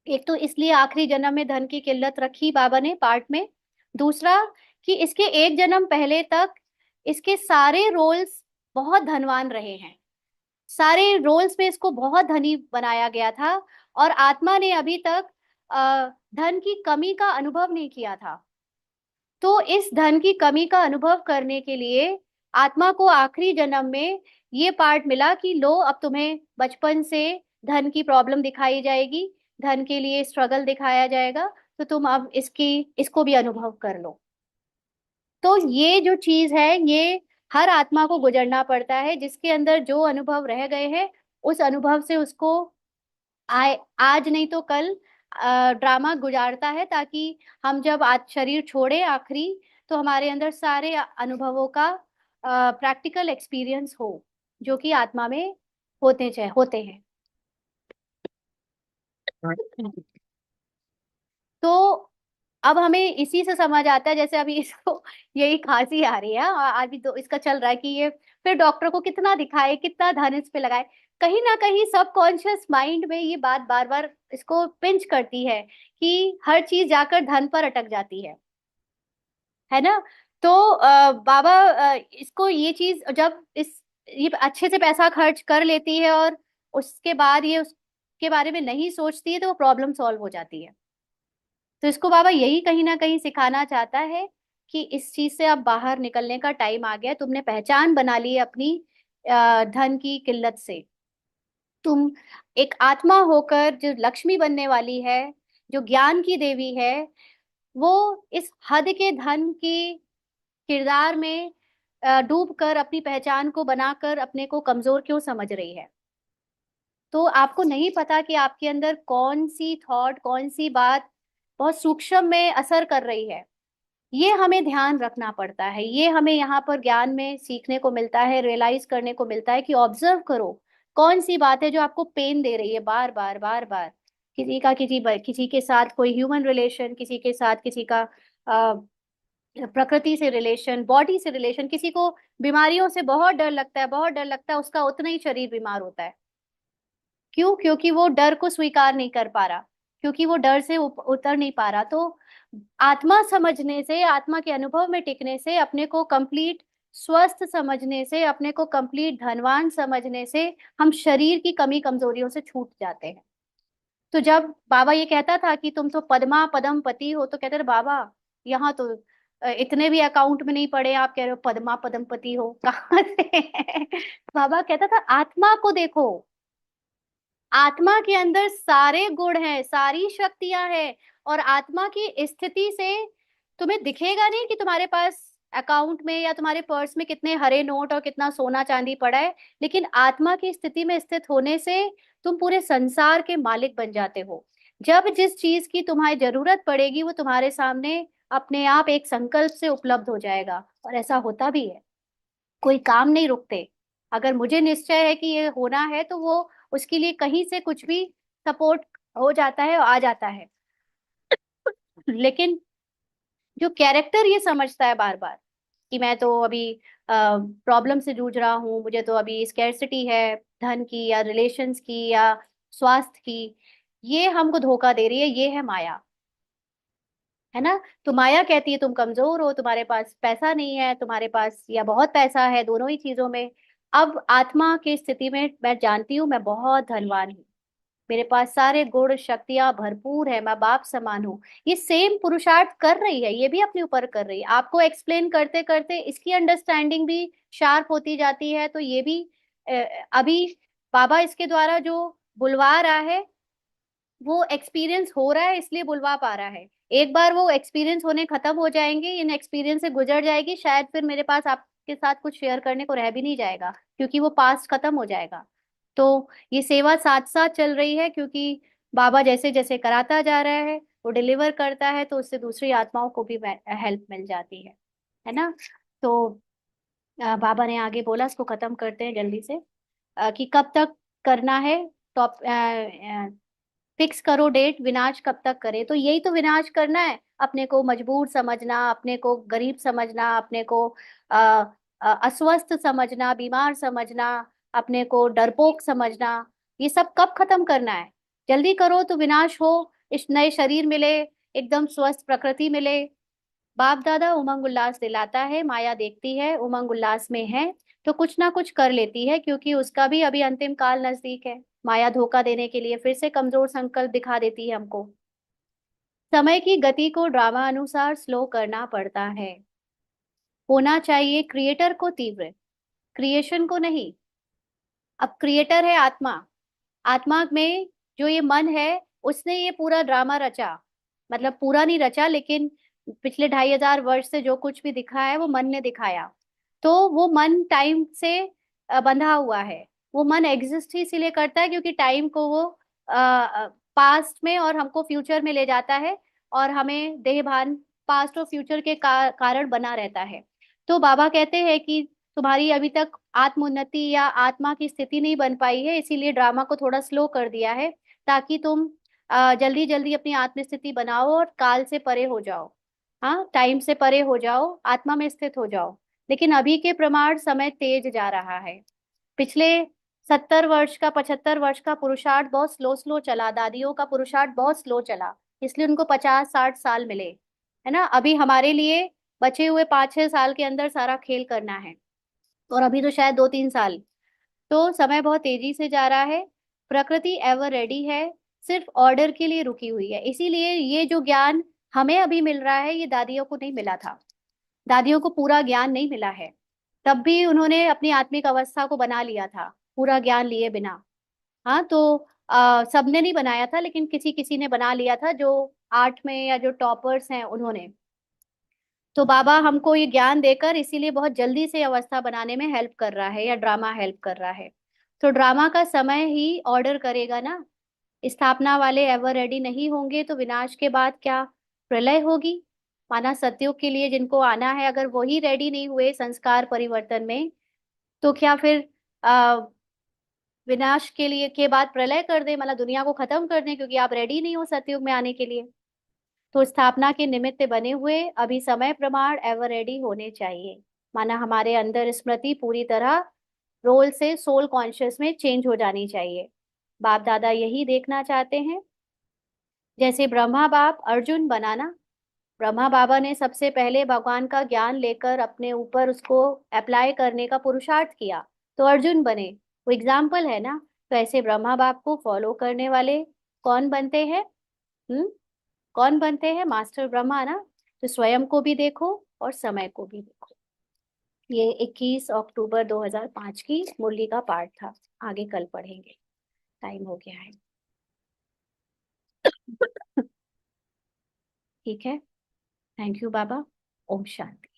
एक तो इसलिए आखिरी जन्म में धन की किल्लत रखी बाबा ने पार्ट में। दूसरा कि इसके एक जन्म पहले तक इसके सारे रोल्स बहुत धनवान रहे हैं, सारे रोल्स में इसको बहुत धनी बनाया गया था, और आत्मा ने अभी तक धन की कमी का अनुभव नहीं किया था। तो इस धन की कमी का अनुभव करने के लिए आत्मा को आखिरी जन्म में ये पार्ट मिला कि लो अब तुम्हें बचपन से धन की प्रॉब्लम दिखाई जाएगी, धन के लिए स्ट्रगल दिखाया जाएगा, तो तुम अब इसको भी अनुभव कर लो। तो ये जो चीज है, ये हर आत्मा को गुजरना पड़ता है, जिसके अंदर जो अनुभव रह गए हैं उस अनुभव से उसको आज नहीं तो कल ड्रामा गुजारता है, ताकि हम जब आज शरीर छोड़े आखिरी, तो हमारे अंदर सारे अनुभवों का प्रैक्टिकल एक्सपीरियंस हो, जो कि आत्मा में होते हैं। तो अब हमें इसी से समझ आता है, जैसे अभी इसको यही खांसी आ रही है, और अभी तो इसका चल रहा है कि ये फिर डॉक्टर को कितना दिखाए, कितना धन इस पे लगाए। कहीं ना कहीं सबकॉन्शियस माइंड में ये बात बार बार इसको पिंच करती है कि हर चीज जाकर धन पर अटक जाती है ना। तो बाबा इसको ये चीज जब ये अच्छे से पैसा खर्च कर लेती है, और उसके बाद ये उसके बारे में नहीं सोचती है, तो वो प्रॉब्लम सॉल्व हो जाती है। तो इसको बाबा यही कहीं ना कहीं सिखाना चाहता है कि इस चीज से अब बाहर निकलने का टाइम आ गया है। तुमने पहचान बना ली है अपनी धन की किल्लत से। तुम एक आत्मा होकर जो लक्ष्मी बनने वाली है, जो ज्ञान की देवी है, वो इस हद के धन की किरदार में डूब कर अपनी पहचान को बनाकर अपने को कमजोर क्यों समझ रही है। तो आपको नहीं पता कि आपके अंदर कौन सी थॉट, कौन सी बात बहुत सूक्ष्म में असर कर रही है। ये हमें ध्यान रखना पड़ता है। ये हमें यहाँ पर ज्ञान में सीखने को मिलता है, रियलाइज करने को मिलता है कि ऑब्जर्व करो कौन सी बात है जो आपको पेन दे रही है बार बार बार बार। किसी के साथ कोई ह्यूमन रिलेशन, किसी के साथ किसी का अ, प्रकृति से रिलेशन, बॉडी से रिलेशन। किसी को बीमारियों से बहुत डर लगता है, बहुत डर लगता है, उसका उतना ही शरीर बीमार होता है। क्यों? क्योंकि वो डर को स्वीकार नहीं कर पा रहा, क्योंकि वो डर से उतर नहीं पा रहा। तो आत्मा समझने से, आत्मा के अनुभव में टिकने से, अपने को कंप्लीट स्वस्थ समझने से, अपने को कंप्लीट धनवान समझने से हम शरीर की कमी कमजोरियों से छूट जाते हैं। तो जब बाबा ये कहता था कि तुम तो पद्मा पदम पति हो, तो कहते थे बाबा यहाँ तो इतने भी अकाउंट में नहीं पड़े, आप कह रहे हो पद्मा पदम पति हो कहाँ से? बाबा कहता था आत्मा को देखो, आत्मा के अंदर सारे गुण हैं, सारी शक्तियां हैं। और आत्मा की स्थिति से तुम्हें दिखेगा नहीं कि तुम्हारे पास अकाउंट में या तुम्हारे पर्स में कितने हरे नोट और कितना सोना चांदी पड़ा है, लेकिन आत्मा की स्थिति में स्थित होने से तुम पूरे संसार के मालिक बन जाते हो। जब जिस चीज की तुम्हारी जरूरत पड़ेगी, वो तुम्हारे सामने अपने आप एक संकल्प से उपलब्ध हो जाएगा। और ऐसा होता भी है। कोई काम नहीं रुकते। अगर मुझे निश्चय है कि ये होना है, तो वो उसके लिए कहीं से कुछ भी सपोर्ट हो जाता है और आ जाता है। लेकिन जो कैरेक्टर ये समझता है बार बार कि मैं तो अभी प्रॉब्लम से जूझ रहा हूँ, मुझे तो अभी स्कैर्सिटी है, धन की या रिलेशंस की या स्वास्थ्य की, ये हमको धोखा दे रही है। ये है माया, है ना। तो माया कहती है तुम कमजोर हो, तुम्हारे पास पैसा नहीं है, तुम्हारे पास या बहुत पैसा है, दोनों ही चीजों में। अब आत्मा की स्थिति में मैं जानती हूँ मैं बहुत धनवान हूँ, मेरे पास सारे गुण शक्तियां भरपूर है, मैं बाप समान हूँ। ये सेम पुरुषार्थ कर रही है, ये भी अपने ऊपर कर रही है। आपको एक्सप्लेन करते करते इसकी अंडरस्टैंडिंग भी शार्प होती जाती है। तो ये भी अ, अभी बाबा इसके द्वारा जो बुलवा रहा है, वो एक्सपीरियंस हो रहा है, इसलिए बुलवा पा रहा है। एक बार वो एक्सपीरियंस होने खत्म हो जाएंगे, इन एक्सपीरियंस से गुजर जाएगी, शायद फिर मेरे पास आपके साथ कुछ शेयर करने को रह भी नहीं जाएगा, क्योंकि वो पास्ट खत्म हो जाएगा। तो ये सेवा साथ साथ चल रही है, क्योंकि बाबा जैसे जैसे कराता जा रहा है, वो डिलीवर करता है, तो उससे दूसरी आत्माओं को भी हेल्प मिल जाती है ना। तो बाबा ने आगे बोला, इसको खत्म करते हैं जल्दी से, कि कब तक करना है। टॉप फिक्स करो डेट, विनाश कब तक करे। तो यही तो विनाश करना है, अपने को मजबूर समझना, अपने को गरीब समझना, अपने को अ, अस्वस्थ समझना, बीमार समझना, अपने को डरपोक समझना। ये सब कब खत्म करना है? जल्दी करो तो विनाश हो, इस नए शरीर मिले, एकदम स्वस्थ प्रकृति मिले। बाप दादा उमंग उल्लास दिलाता है, माया देखती है उमंग उल्लास में है, तो कुछ ना कुछ कर लेती है, क्योंकि उसका भी अभी अंतिम काल नजदीक है। माया धोखा देने के लिए फिर से कमजोर संकल्प दिखा देती है हमको। समय की गति को ड्रामा अनुसार स्लो करना पड़ता है। होना चाहिए क्रिएटर को तीव्र, क्रिएशन को नहीं। अब क्रिएटर है आत्मा, आत्मा में जो ये मन है, उसने ये पूरा ड्रामा रचा। मतलब पूरा नहीं रचा, लेकिन पिछले 2500 वर्ष से जो कुछ भी दिखा है, वो मन ने दिखाया। तो वो मन टाइम से बंधा हुआ है। वो मन एग्जिस्ट ही इसीलिए करता है क्योंकि टाइम को वो पास्ट में और हमको फ्यूचर में ले जाता है, और हमें देहभान पास्ट और फ्यूचर के कारण बना रहता है। तो बाबा कहते हैं कि तुम्हारी अभी तक आत्मोन्नति या आत्मा की स्थिति नहीं बन पाई है, इसीलिए ड्रामा को थोड़ा स्लो कर दिया है, ताकि तुम जल्दी जल्दी अपनी आत्म स्थिति बनाओ और काल से परे हो जाओ। हाँ, टाइम से परे हो जाओ, आत्मा में स्थित हो जाओ। लेकिन अभी के प्रमाण समय तेज जा रहा है। पिछले 70 वर्ष का 75 वर्ष का पुरुषार्थ बहुत स्लो स्लो चला, दादियों का पुरुषार्थ बहुत स्लो चला, इसलिए उनको 50-60 साल मिले, है ना। अभी हमारे लिए बचे हुए 5-6 साल के अंदर सारा खेल करना है, और अभी तो शायद 2-3 साल। तो समय बहुत तेजी से जा रहा है। प्रकृति एवर रेडी है, सिर्फ ऑर्डर के लिए रुकी हुई है। इसीलिए ये जो ज्ञान हमें अभी मिल रहा है, ये दादियों को नहीं मिला था। दादियों को पूरा ज्ञान नहीं मिला है, तब भी उन्होंने अपनी आत्मिक अवस्था को बना लिया था पूरा ज्ञान लिए बिना। हाँ, तो सबने नहीं बनाया था, लेकिन किसी किसी ने बना लिया था, जो आर्ट में या जो टॉपर्स हैं उन्होंने। तो बाबा हमको ये ज्ञान देकर इसीलिए बहुत जल्दी से अवस्था बनाने में हेल्प कर रहा है, या ड्रामा हेल्प कर रहा है। तो ड्रामा का समय ही ऑर्डर करेगा ना। स्थापना वाले एवर रेडी नहीं होंगे तो विनाश के बाद क्या प्रलय होगी। माना सतयुग के लिए जिनको आना है, अगर वही रेडी नहीं हुए संस्कार परिवर्तन में, तो क्या फिर आ, विनाश के लिए के बाद प्रलय कर दे, मतलब दुनिया को खत्म कर दे, क्योंकि आप रेडी नहीं हो सतयुग में आने के लिए। तो स्थापना के निमित्त बने हुए अभी समय प्रमाण एवर रेडी होने चाहिए। माना हमारे अंदर स्मृति पूरी तरह रोल से सोल कॉन्शियस में चेंज हो जानी चाहिए। बाप दादा यही देखना चाहते हैं। जैसे ब्रह्मा बाप अर्जुन बनाना, ब्रह्मा बाबा ने सबसे पहले भगवान का ज्ञान लेकर अपने ऊपर उसको अप्लाई करने का पुरुषार्थ किया, तो अर्जुन बने। वो एग्जाम्पल है ना। तो ऐसे ब्रह्मा बाप को फॉलो करने वाले कौन बनते हैं? हम्म कौन बनते हैं? मास्टर ब्रह्मा ना। तो स्वयं को भी देखो और समय को भी देखो। ये 21 अक्टूबर 2005 की मुरली का पाठ था। आगे कल पढ़ेंगे, टाइम हो गया है। ठीक है। थैंक यू बाबा। ओम शांति।